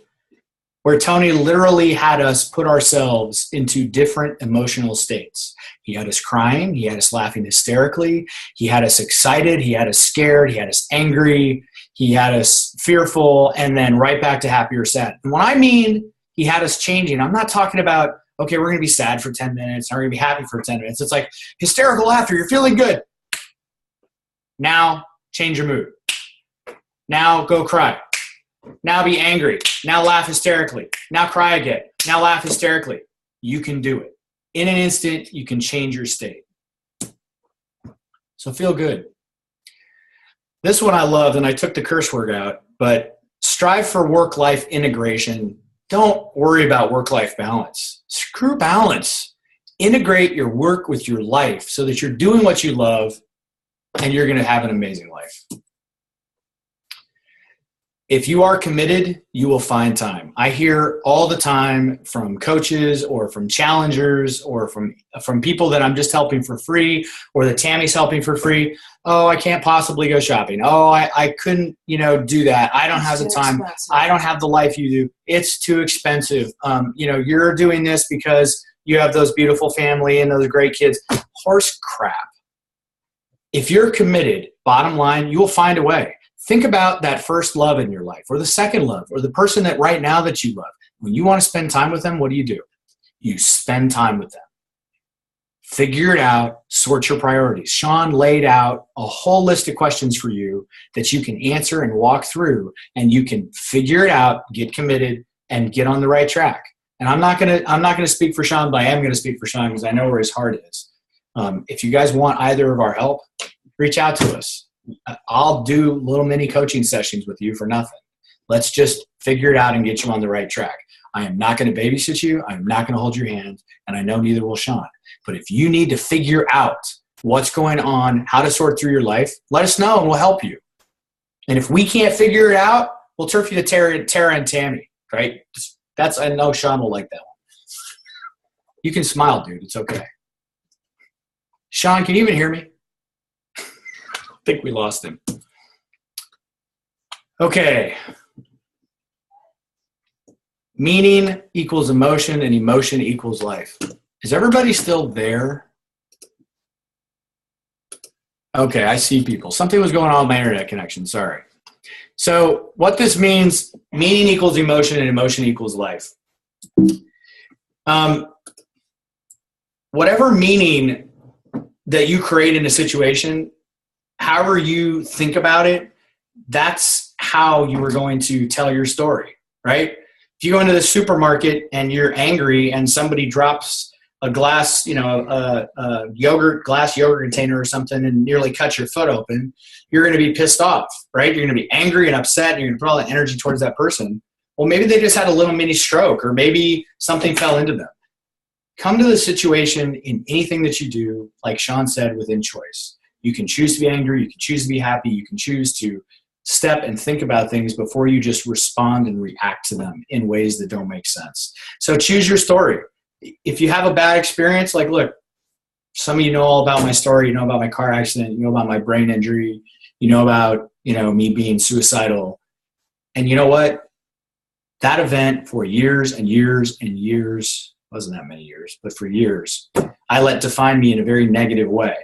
where Tony literally had us put ourselves into different emotional states. He had us crying. He had us laughing hysterically. He had us excited. He had us scared. He had us angry. He had us fearful, and then right back to happy or sad. And when I mean he had us changing, I'm not talking about, okay, we're going to be sad for 10 minutes. And we're going to be happy for 10 minutes. It's like hysterical laughter. You're feeling good. Now change your mood. Now go cry. Now be angry. Now laugh hysterically. Now cry again. Now laugh hysterically. You can do it. In an instant, you can change your state. So feel good. This one I loved, and I took the curse word out, but strive for work-life integration. Don't worry about work-life balance. Screw balance. Integrate your work with your life so that you're doing what you love and you're going to have an amazing life. If you are committed, you will find time. I hear all the time from coaches or from challengers or from people that I'm just helping for free or that Tammy's helping for free. Oh, I can't possibly go shopping. Oh, I couldn't, do that. I don't have the time. I don't have the life you do. It's too expensive. You're doing this because you have those beautiful family and those great kids. Horse crap. If you're committed, bottom line, you will find a way. Think about that first love in your life or the second love or the person that right now that you love. When you want to spend time with them, what do? You spend time with them. Figure it out. Sort your priorities. Shawn laid out a whole list of questions for you that you can answer and walk through, and you can figure it out, get committed, and get on the right track. And I'm not gonna speak for Shawn, but I am going to speak for Shawn because I know where his heart is. If you guys want either of our help, reach out to us. I'll do little mini coaching sessions with you for nothing. Let's just figure it out and get you on the right track. I am not going to babysit you. I'm not going to hold your hand, and I know neither will Shawn. But if you need to figure out what's going on, how to sort through your life, let us know and we'll help you. And if we can't figure it out, we'll turf you to Tara and Tammy, right? I know Shawn will like that one. You can smile, dude. It's okay. Shawn, can you even hear me? I think we lost him. Okay. Meaning equals emotion and emotion equals life. Is everybody still there? Okay, I see people. Something was going on with my internet connection. Sorry. So what this means, meaning equals emotion and emotion equals life. Whatever meaning that you create in a situation, however you think about it, that's how you are going to tell your story, right? If you go into the supermarket and you're angry and somebody drops a glass, a glass yogurt container or something and nearly cuts your foot open, you're going to be pissed off, right? You're going to be angry and upset, and you're going to put all that energy towards that person. Well, maybe they just had a little mini stroke, or maybe something fell into them. Come to the situation in anything that you do, like Shawn said, within choice. You can choose to be angry. You can choose to be happy. You can choose to step and think about things before you just respond and react to them in ways that don't make sense. So choose your story. If you have a bad experience, like, look, some of you know all about my story. You know about my car accident. You know about my brain injury. You know about, me being suicidal. And you know what? That event for years and years and years, wasn't that many years, but for years, I let define me in a very negative way.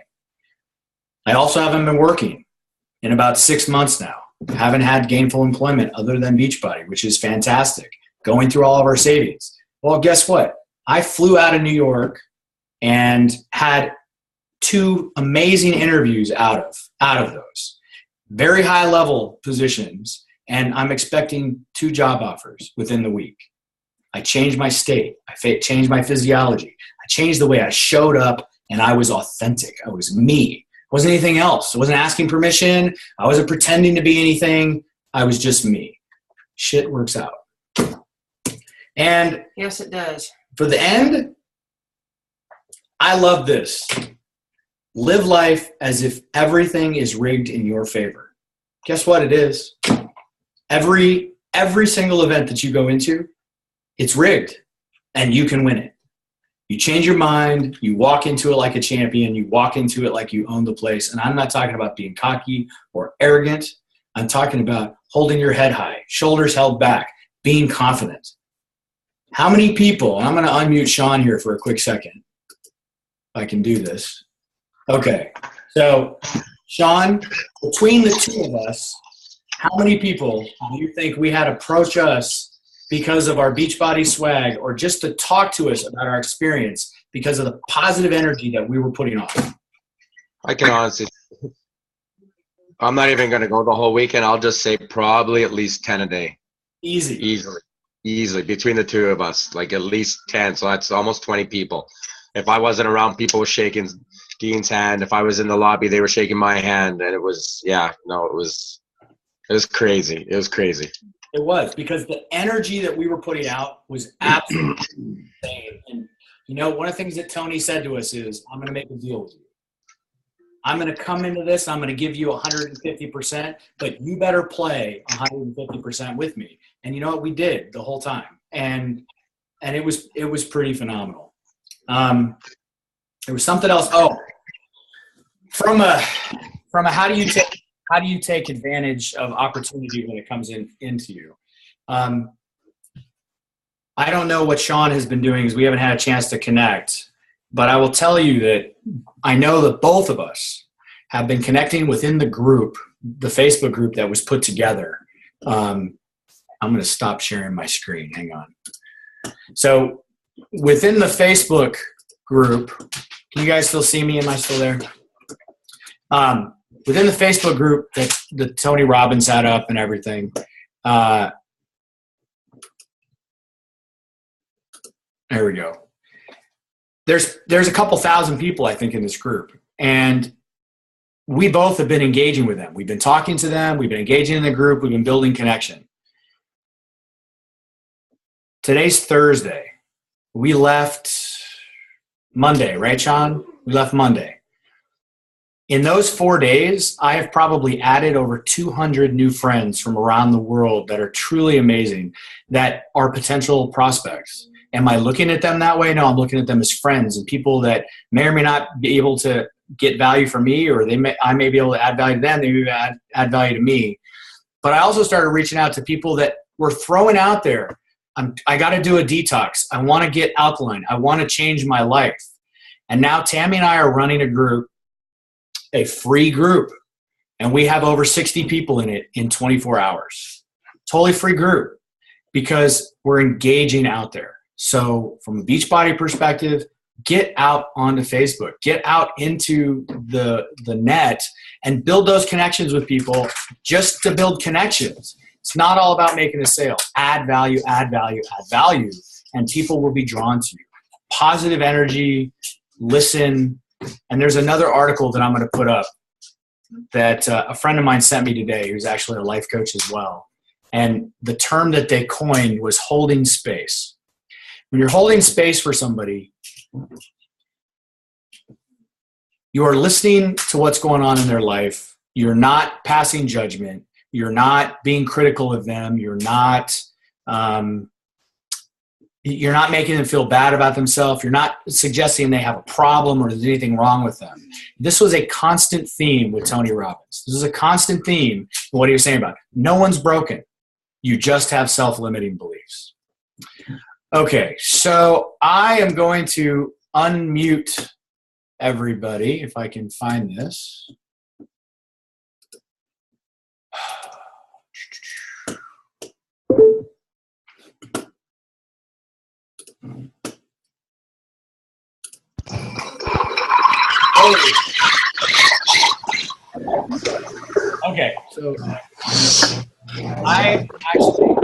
I also haven't been working in about 6 months now. Haven't had gainful employment other than Beachbody, which is fantastic. Going through all of our savings. Well, guess what? I flew out of New York and had 2 amazing interviews out of those. Very high level positions, and I'm expecting 2 job offers within the week. I changed my state. I changed my physiology. I changed the way I showed up, and I was authentic. I was me. It wasn't anything else. I wasn't asking permission. I wasn't pretending to be anything. I was just me. Shit works out. And yes, it does. For the end, I love this. Live life as if everything is rigged in your favor. Guess what it is? Every single event that you go into, it's rigged, and you can win it. You change your mind, you walk into it like a champion, you walk into it like you own the place. And I'm not talking about being cocky or arrogant. I'm talking about holding your head high, shoulders held back, being confident. How many people, and I'm going to unmute Shawn here for a quick second, if I can do this. Okay, so Shawn, between the two of us, how many people do you think we had approach us because of our Beachbody swag or just to talk to us about our experience because of the positive energy that we were putting off? I can honestly, I'm not even going to go the whole weekend. I'll just say probably at least 10 a day. Easily between the two of us, like at least 10. So that's almost 20 people. If I wasn't around, people were shaking Dean's hand. If I was in the lobby, they were shaking my hand. And it was, it was crazy. It was crazy. It was, because the energy that we were putting out was absolutely insane. And, you know, one of the things that Tony said to us is, I'm going to make a deal with you. I'm going to come into this. I'm going to give you 150%, but you better play 150% with me. And you know what? We did the whole time. And it was pretty phenomenal. There was something else. Oh, from a how do you take advantage of opportunity when it comes into you? I don't know what Shawn has been doing because we haven't had a chance to connect, but I will tell you that I know that both of us have been connecting within the group, the Facebook group that was put together. I'm going to stop sharing my screen. Hang on. So within the Facebook group, can you guys still see me? Am I still there? Within the Facebook group that Tony Robbins had up and everything, there we go. There's a couple thousand people, I think, in this group. And we both have been engaging with them. We've been talking to them. We've been engaging in the group. We've been building connection. Today's Thursday. We left Monday, right, Shawn? We left Monday. In those 4 days, I have probably added over 200 new friends from around the world that are truly amazing, that are potential prospects. Am I looking at them that way? No, I'm looking at them as friends and people that may or may not be able to get value from me, or I may be able to add value to them. They may add value to me. But I also started reaching out to people that were throwing out there, I got to do a detox. I want to get alkaline. I want to change my life. And now Tammy and I are running a group, a free group, and we have over 60 people in it in 24 hours. Totally free group because we're engaging out there. So from a Beachbody perspective, get out onto Facebook, get out into the net and build those connections with people just to build connections. It's not all about making a sale. Add value, add value, add value, and people will be drawn to you. Positive energy, listen. And there's another article that I'm going to put up that a friend of mine sent me today, who's actually a life coach as well. And the term that they coined was holding space. When you're holding space for somebody, you are listening to what's going on in their life. You're not passing judgment. You're not being critical of them. You're not making them feel bad about themselves. You're not suggesting they have a problem or there's anything wrong with them. This was a constant theme with Tony Robbins. This is a constant theme in what he was saying about no one's broken. You just have self-limiting beliefs. Okay, so I am going to unmute everybody if I can find this. Okay, so I actually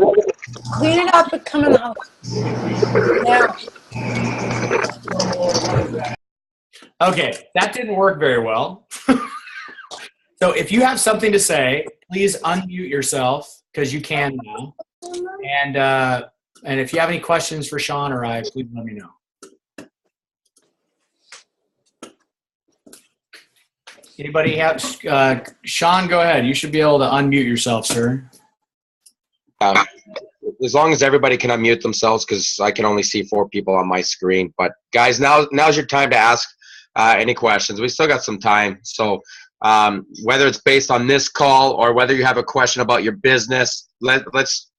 clean it up and coming out. Yeah. Okay, that didn't work very well. So if you have something to say, please unmute yourself because you can now. And if you have any questions for Shawn or I, please let me know. Anybody have Shawn? Go ahead. You should be able to unmute yourself, sir. As long as everybody can unmute themselves, because I can only see 4 people on my screen. But guys, now's your time to ask any questions. We still got some time, so whether it's based on this call or whether you have a question about your business, let's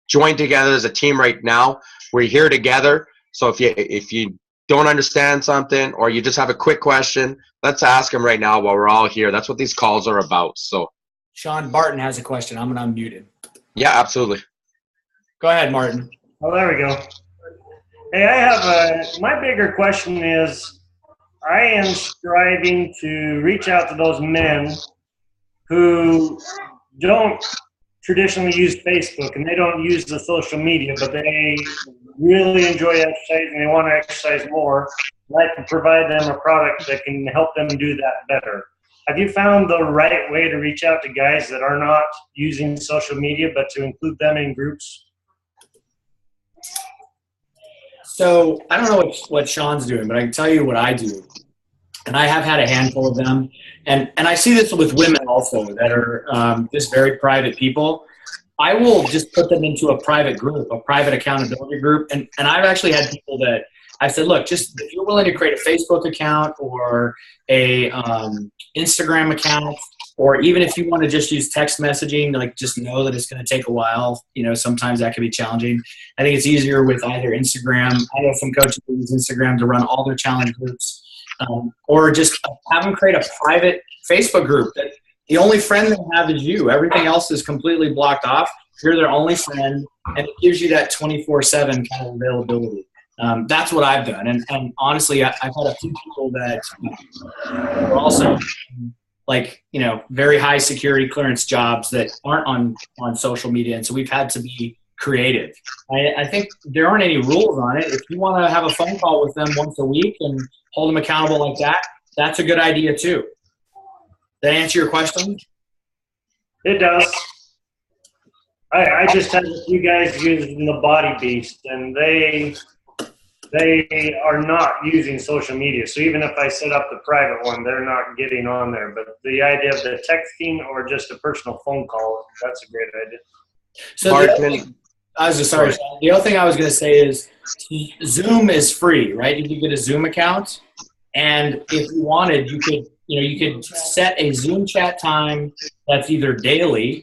join together as a team right now. We're here together. So if you don't understand something or you just have a quick question, let's ask them right now while we're all here. That's what these calls are about. So Shawn Barton has a question. I'm going to unmute him. Yeah, absolutely. Go ahead, Martin. Oh, there we go. Hey, I have my bigger question is, I am striving to reach out to those men who don't traditionally use Facebook and they don't use the social media, but they really enjoy exercising and they want to exercise more. I'd like to provide them a product that can help them do that better. Have you found the right way to reach out to guys that are not using social media, but to include them in groups? So I don't know what Shawn's doing, but I can tell you what I do. And I have had a handful of them. And I see this with women also that are just very private people. I will just put them into a private group, a private accountability group. And I've actually had people that I said, look, just if you're willing to create a Facebook account or a Instagram account, or even if you want to just use text messaging, like just know that it's going to take a while. You know, sometimes that can be challenging. I think it's easier with either Instagram. I know some coaches who use Instagram to run all their challenge groups, or just have them create a private Facebook group that the only friend they have is you. Everything else is completely blocked off. You're their only friend, and it gives you that 24/7 kind of availability. That's what I've done. And honestly, I've had a few people that are also like, you know, very high security clearance jobs that aren't on social media. And so we've had to be creative. I think there aren't any rules on it. If you want to have a phone call with them once a week and hold them accountable like that, that's a good idea too. Did that answer your question? It does. I just had a few guys using the Body Beast, and they are not using social media. So even if I set up the private one, they're not getting on there. But the idea of the texting or just a personal phone call, that's a great idea. So the other thing I was going to say is Zoom is free, right? You can get a Zoom account, and if you wanted, you could set a Zoom chat time that's either daily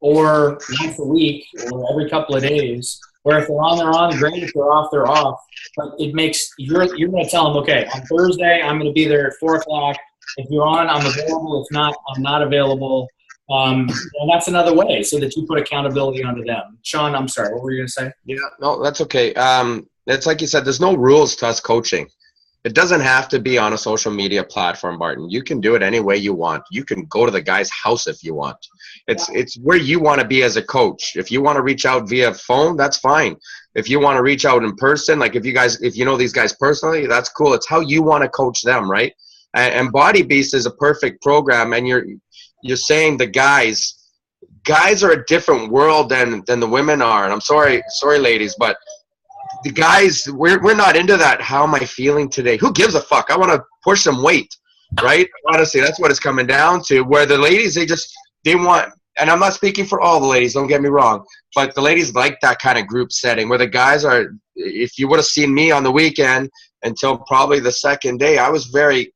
or once a week or every couple of days. Where if they're on, they're on. Great. If they're off, they're off. But it makes you're going to tell them, okay, on Thursday I'm going to be there at 4:00. If you're on, I'm available. If not, I'm not available. And that's another way so that you put accountability onto them. Shawn, I'm sorry. What were you going to say? Yeah, no, that's okay. It's like you said, there's no rules to us coaching. It doesn't have to be on a social media platform, Barton. You can do it any way you want. You can go to the guy's house if you want. It's where you want to be as a coach. If you want to reach out via phone, that's fine. If you want to reach out in person, like if you know these guys personally, that's cool. It's how you want to coach them, right? And Body Beast is a perfect program. And you're saying the guys are a different world than the women are. And I'm sorry, ladies, but the guys, we're not into that. How am I feeling today? Who gives a fuck? I want to push some weight, right? Honestly, that's what it's coming down to. Where the ladies, they want, and I'm not speaking for all the ladies, don't get me wrong, but the ladies like that kind of group setting where the guys are, if you would have seen me on the weekend until probably the second day, I was very,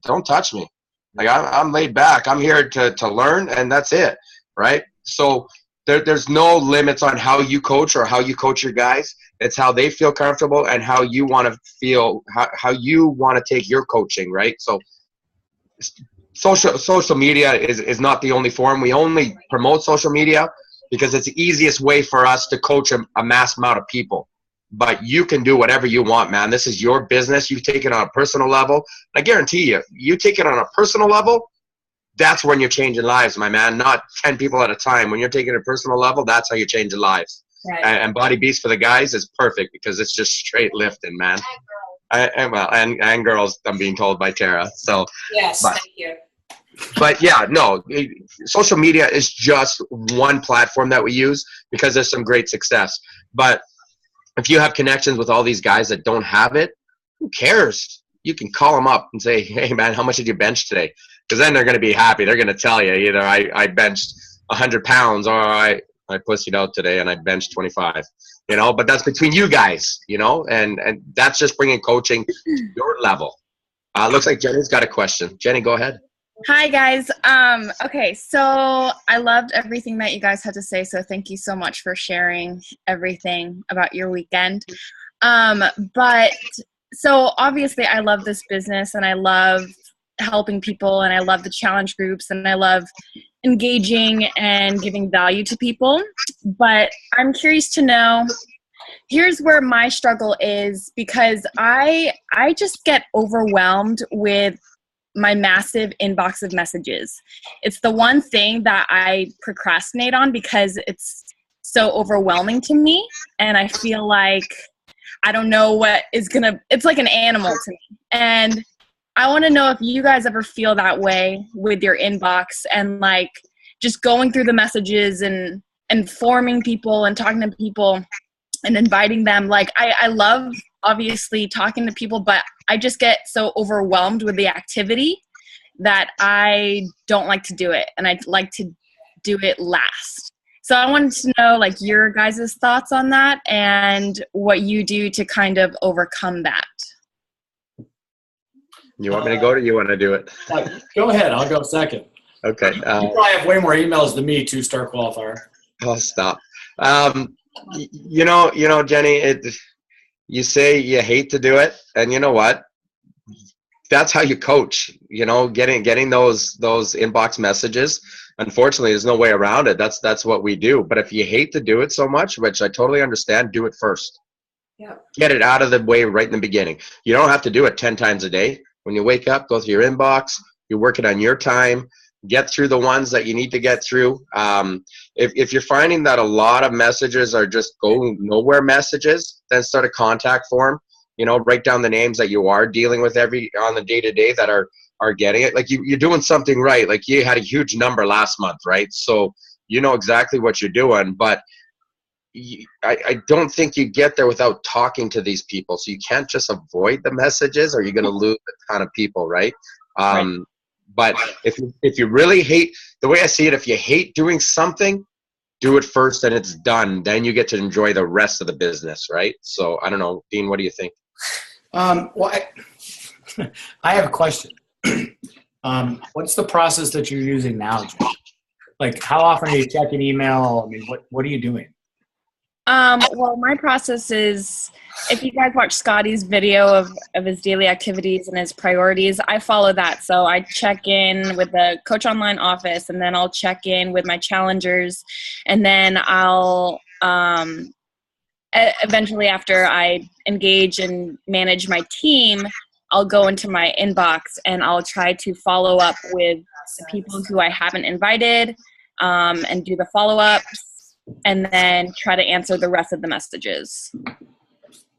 don't touch me. Like I'm laid back. I'm here to learn, and that's it, right? So there's no limits on how you coach or how you coach your guys. It's how they feel comfortable and how you want to feel, how you want to take your coaching, right? So social media is not the only form. We only promote social media because it's the easiest way for us to coach a mass amount of people. But you can do whatever you want, man. This is your business. You take it on a personal level. I guarantee you take it on a personal level, that's when you're changing lives, my man. Not 10 people at a time. When you're taking it a personal level, that's how you're changing lives. Right. And Body Beast for the guys is perfect because it's just straight lifting, man. And girls, I'm being told by Tara. So yes, thank you. But yeah, no, social media is just one platform that we use because there's some great success. But if you have connections with all these guys that don't have it, who cares? you can call them up and say, hey man, how much did you bench today? Because then they're going to be happy. They're going to tell you either I benched 100 pounds or I pussied out today and I benched 25, but that's between you guys, and that's just bringing coaching to your level. Looks like Jenny's got a question. Jenny, go ahead. Hi guys. Okay, so I loved everything that you guys had to say. So thank you so much for sharing everything about your weekend. But so obviously I love this business and I love helping people and I love the challenge groups and I love engaging and giving value to people. But I'm curious to know, here's where my struggle is, because I just get overwhelmed with my massive inbox of messages. It's the one thing that I procrastinate on because it's so overwhelming to me. And I feel like I don't know what is it's like an animal to me. And I want to know if you guys ever feel that way with your inbox and like just going through the messages and informing people and talking to people and inviting them. Like I love obviously talking to people, but I just get so overwhelmed with the activity that I don't like to do it. And I like to do it last. So I wanted to know like your guys' thoughts on that and what you do to kind of overcome that. You want me to go or you want to do it? Go ahead. I'll go second. Okay. You probably have way more emails than me, 2-star qualifier. I'll stop. Jenny, you say you hate to do it, and you know what? That's how you coach. Getting those inbox messages. Unfortunately, there's no way around it. That's what we do. But if you hate to do it so much, which I totally understand, do it first. Yeah. Get it out of the way right in the beginning. You don't have to do it 10 times a day. When you wake up, go through your inbox. You work it on your time. Get through the ones that you need to get through. If you're finding that a lot of messages are just go nowhere messages, then start a contact form. Write down the names that you are dealing with on the day-to-day that are getting it. Like you're doing something right. Like you had a huge number last month, right? So you know exactly what you're doing. But I don't think you get there without talking to these people. So you can't just avoid the messages or you're going to lose a ton of people, right? Right. But if you really hate, the way I see it, if you hate doing something, do it first and it's done. Then you get to enjoy the rest of the business, right? So I don't know, Dean, what do you think? Well, I have a question. What's the process that you're using now, Jim? Like, how often are you checking email? I mean, what are you doing? Well, my process is, if you guys watch Scotty's video of his daily activities and his priorities, I follow that. So I check in with the Coach Online office, and then I'll check in with my challengers, and then I'll eventually, after I engage and manage my team, I'll go into my inbox and I'll try to follow up with the people who I haven't invited and do the follow-ups, and then try to answer the rest of the messages.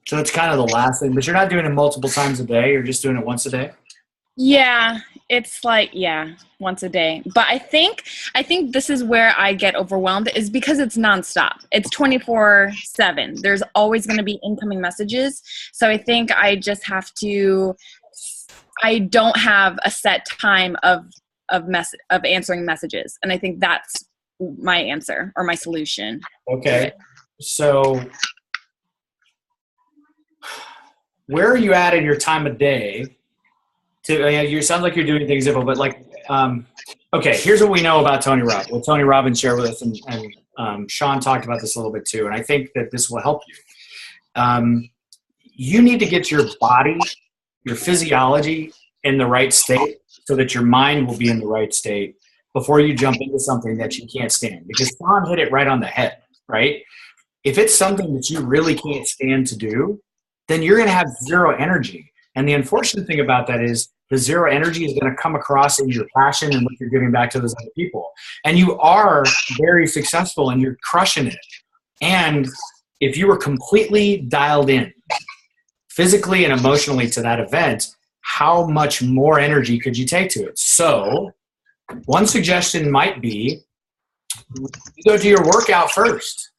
So it's kind of the last thing, but you're not doing it multiple times a day. You're just doing it once a day. Yeah, it's like, once a day. But I think this is where I get overwhelmed, is because it's nonstop. It's 24/7. There's always going to be incoming messages. So I think I just have to, I don't have a set time of answering messages. And I think that's my answer or my solution. Okay. So where are you at in your time of day? You sound like you're doing things different, but like, okay, here's what we know about Tony Robbins. What Tony Robbins shared with us, and Shawn talked about this a little bit too, and I think that this will help you. You need to get your body, your physiology in the right state so that your mind will be in the right state before you jump into something that you can't stand. Because Shawn hit it right on the head, right? If it's something that you really can't stand to do, then you're going to have zero energy. And the unfortunate thing about that is the zero energy is going to come across in your passion and what you're giving back to those other people. And you are very successful and you're crushing it. And if you were completely dialed in physically and emotionally to that event, how much more energy could you take to it? So one suggestion might be go do your workout first.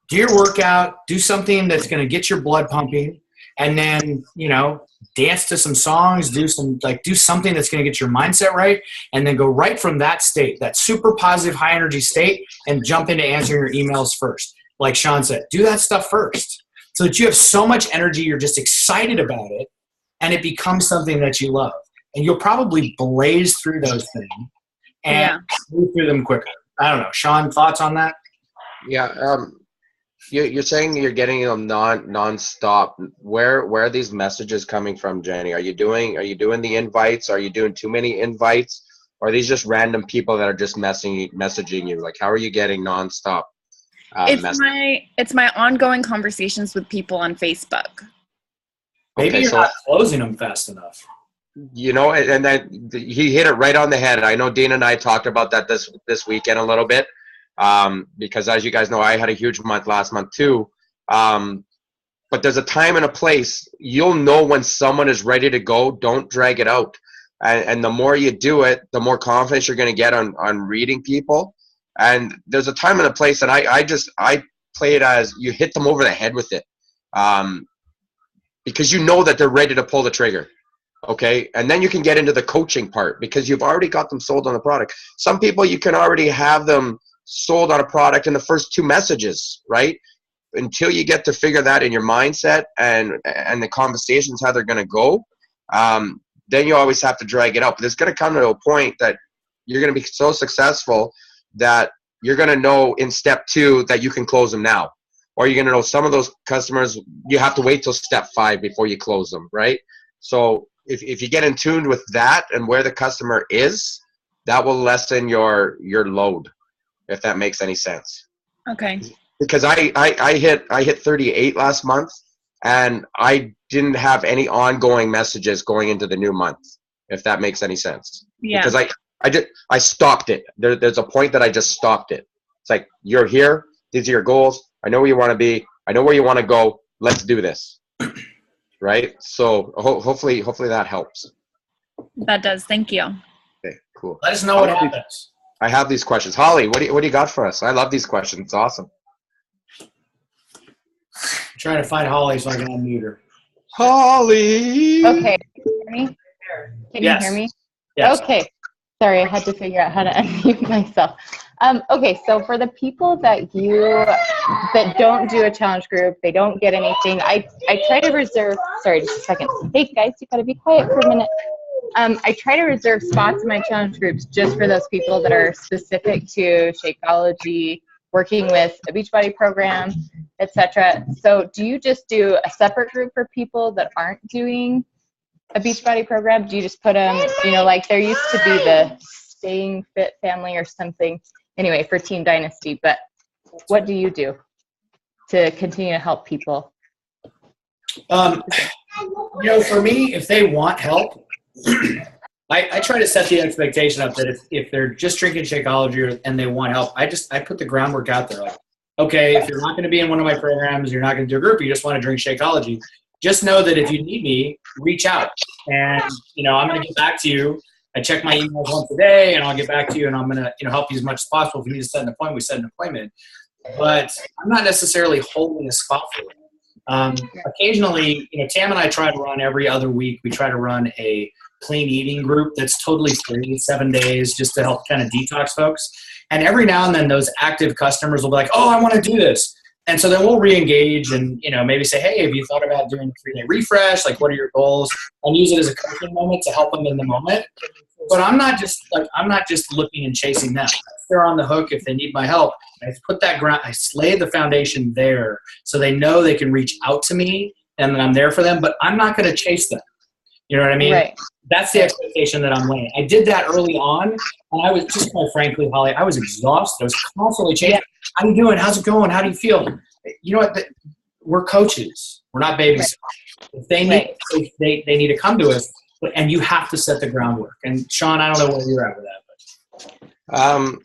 Do your workout, do something that's going to get your blood pumping, and then, you know, dance to some songs, do something that's going to get your mindset right, and then go right from that state, that super positive, high energy state, and jump into answering your emails first. Like Shawn said, do that stuff first so that you have so much energy, you're just excited about it, and it becomes something that you love. And you'll probably blaze through those things and move through them quicker. I don't know. Shawn, thoughts on that? Yeah. You're saying you're getting them non-stop. Where are these messages coming from, Jenny? Are you doing the invites? Are you doing too many invites? Or are these just random people that are just messaging you? Like, how are you getting non-stop it's my ongoing conversations with people on Facebook. Maybe you're not closing them fast enough. You know, and then he hit it right on the head. I know Dean and I talked about that this weekend a little bit. Because as you guys know, I had a huge month last month too. But there's a time and a place. You'll know when someone is ready to go. Don't drag it out. And the more you do it, the more confidence you're going to get on reading people. And there's a time and a place, and I play it as you hit them over the head with it. Because you know that they're ready to pull the trigger. Okay, and then you can get into the coaching part because you've already got them sold on the product. Some people you can already have them sold on a product in the first 2 messages, right? Until you get to figure that in your mindset and the conversations, how they're going to go, then you always have to drag it out. But there's going to come to a point that you're going to be so successful that you're going to know in step 2 that you can close them now. Or you're going to know some of those customers, you have to wait till step 5 before you close them, right? So if you get in tune with that and where the customer is, that will lessen your load, if that makes any sense. Okay. Because I hit 38 last month, and I didn't have any ongoing messages going into the new month, if that makes any sense. Yeah. Because I stopped it. There's a point that I just stopped it. It's like, you're here. These are your goals. I know where you want to be. I know where you want to go. Let's do this. Right? So hopefully that helps. That does. Thank you. Okay, cool. Let us know what happens. I have these questions. Holly, what do you got for us? I love these questions. It's awesome. I'm trying to find Holly so I can unmute her. Holly! Okay. Can you hear me? Can you hear me? Yes. Okay. Sorry, I had to figure out how to unmute myself. Okay, so for the people that don't do a challenge group, they don't get anything, I try to reserve, sorry, just a second. Hey guys, you gotta be quiet for a minute. I try to reserve spots in my challenge groups just for those people that are specific to Shakeology, working with a Beachbody program, etc. So do you just do a separate group for people that aren't doing a Beachbody program? Do you just put them, like there used to be the Staying Fit family or something, anyway, for Team Dynasty, but what do you do to continue to help people? For me, if they want help, I try to set the expectation up that if they're just drinking Shakeology and they want help, I put the groundwork out there. Like, okay, if you're not going to be in one of my programs, you're not going to do a group, you just want to drink Shakeology, just know that if you need me, reach out. And, I'm going to get back to you. I check my emails once a day, and I'll get back to you, and I'm going to help you as much as possible. If you need to set an appointment, we set an appointment. But I'm not necessarily holding a spot for it. Occasionally, Tam and I try to run every other week. We try to run a clean eating group that's totally free, 7 days, just to help kind of detox folks. And every now and then those active customers will be like, oh, I want to do this. And so then we'll re-engage and, maybe say, hey, have you thought about doing a 3-day refresh? Like, what are your goals? And use it as a coaching moment to help them in the moment. But I'm not just looking and chasing them. They're on the hook if they need my help. I lay the foundation there so they know they can reach out to me and that I'm there for them, but I'm not going to chase them. You know what I mean? Right. That's the expectation that I'm laying. I did that early on, and I was just, quite frankly, Holly, I was exhausted. I was constantly chasing. How are you doing? How's it going? How do you feel? You know what? We're coaches. We're not babies. Right. If they need, they need to come to us, and you have to set the groundwork. And Shawn, I don't know where you're at with that.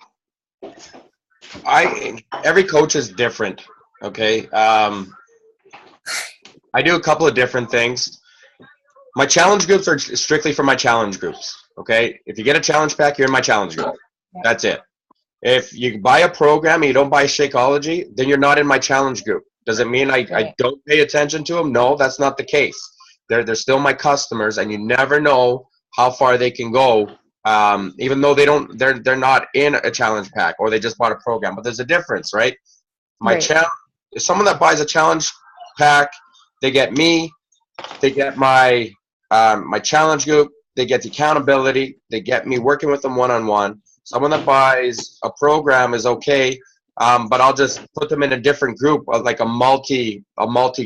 But. Every coach is different. Okay. I do a couple of different things. My challenge groups are strictly for my challenge groups. Okay. If you get a challenge pack, you're in my challenge group. That's it. If you buy a program and you don't buy Shakeology, then you're not in my challenge group. Does it mean I Right. don't pay attention to them? No, that's not the case. They're still my customers, and you never know how far they can go, even though they're not in a challenge pack or they just bought a program. But there's a difference, right? My Right. challenge, someone that buys a challenge pack, they get me, they get my my challenge group, they get the accountability, they get me working with them one-on-one. Someone that buys a program is okay, but I'll just put them in a different group, like a multi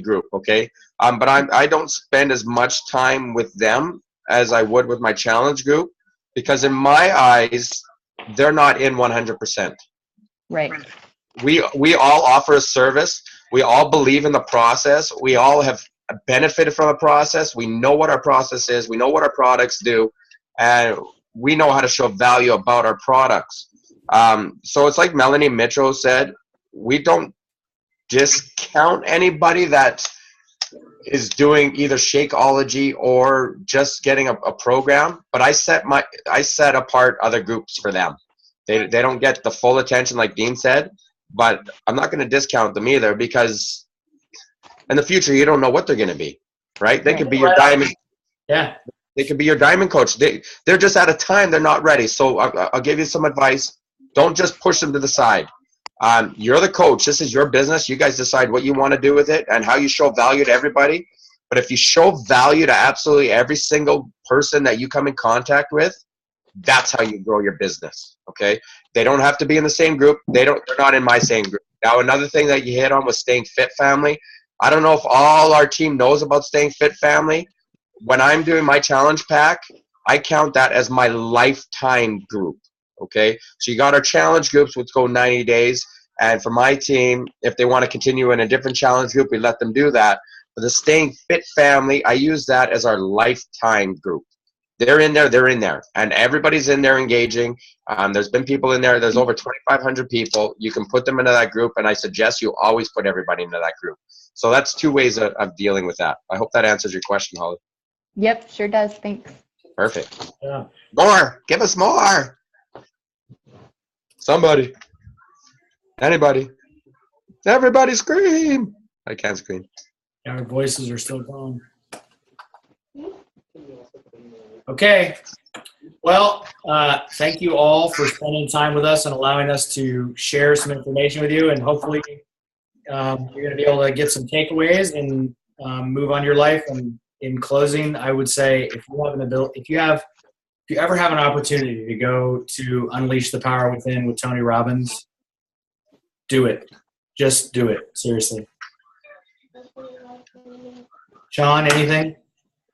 group, okay? But I don't spend as much time with them as I would with my challenge group, because in my eyes, they're not in 100%. Right. We all offer a service. We all believe in the process. We all have benefited from the process. We know what our process is. We know what our products do, and we know how to show value about our products. So it's like Melanie Mitchell said, we don't discount anybody that is doing either Shakeology or just getting a program, but I set apart other groups for them. They don't get the full attention like Dean said, but I'm not going to discount them either, because in the future you don't know what they're going to be, right? They could be your diamond. Yeah. They could be your diamond coach. They're just at a time they're not ready. So I'll give you some advice. Don't just push them to the side. You're the coach. This is your business. You guys decide what you want to do with it and how you show value to everybody. But if you show value to absolutely every single person that you come in contact with, that's how you grow your business. Okay? They don't have to be in the same group. They're not in my same group. Now, another thing that you hit on was Staying Fit Family. I don't know if all our team knows about Staying Fit Family. When I'm doing my challenge pack, I count that as my lifetime group. Okay, so you got our challenge groups, which go 90 days. And for my team, if they want to continue in a different challenge group, we let them do that. For the Staying Fit Family, I use that as our lifetime group. They're in there, and everybody's in there engaging. There's been people in there. There's over 2,500 people. You can put them into that group, and I suggest you always put everybody into that group. So that's two ways of dealing with that. I hope that answers your question, Holly. Yep, sure does. Thanks. Perfect. Yeah. More. Give us more. Somebody. Anybody. Everybody scream. I can't scream. Our voices are still gone. Okay. Well, thank you all for spending time with us and allowing us to share some information with you. And hopefully you're going to be able to get some takeaways and move on your life. And in closing, I would say if you ever have an opportunity to go to Unleash the Power Within with Tony Robbins, do it. Just do it. Seriously. Shawn, anything?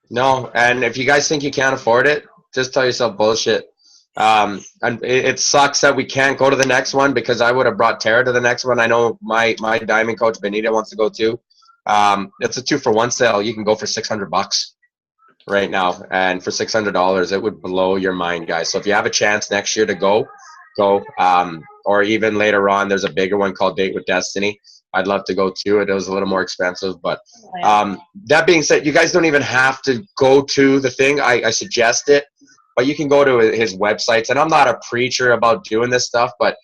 No, and if you guys think you can't afford it, just tell yourself bullshit. And it sucks that we can't go to the next one, because I would have brought Tara to the next one. I know my diamond coach Benita wants to go too. It's a 2-for-1 sale. You can go for $600 right now, and for $600, it would blow your mind, guys. So if you have a chance next year to go. Or even later on, there's a bigger one called Date with Destiny. I'd love to go too. It was a little more expensive, but that being said, you guys don't even have to go to the thing. I suggest it, but you can go to his websites. And I'm not a preacher about doing this stuff, but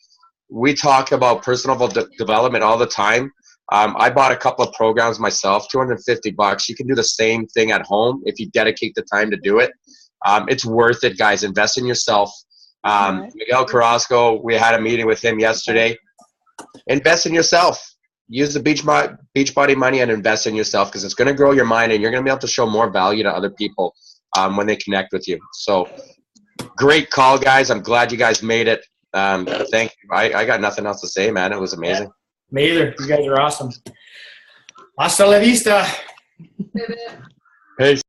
we talk about personal development all the time. I bought a couple of programs myself, $250. You can do the same thing at home if you dedicate the time to do it. It's worth it, guys. Invest in yourself. Miguel Carrasco, we had a meeting with him yesterday. Invest in yourself. Use the Beachbody money and invest in yourself, because it's going to grow your mind, and you're going to be able to show more value to other people when they connect with you. So great call, guys. I'm glad you guys made it. Thank you. I got nothing else to say, man. It was amazing. Yeah, me either. You guys are awesome. Hasta la vista. Peace.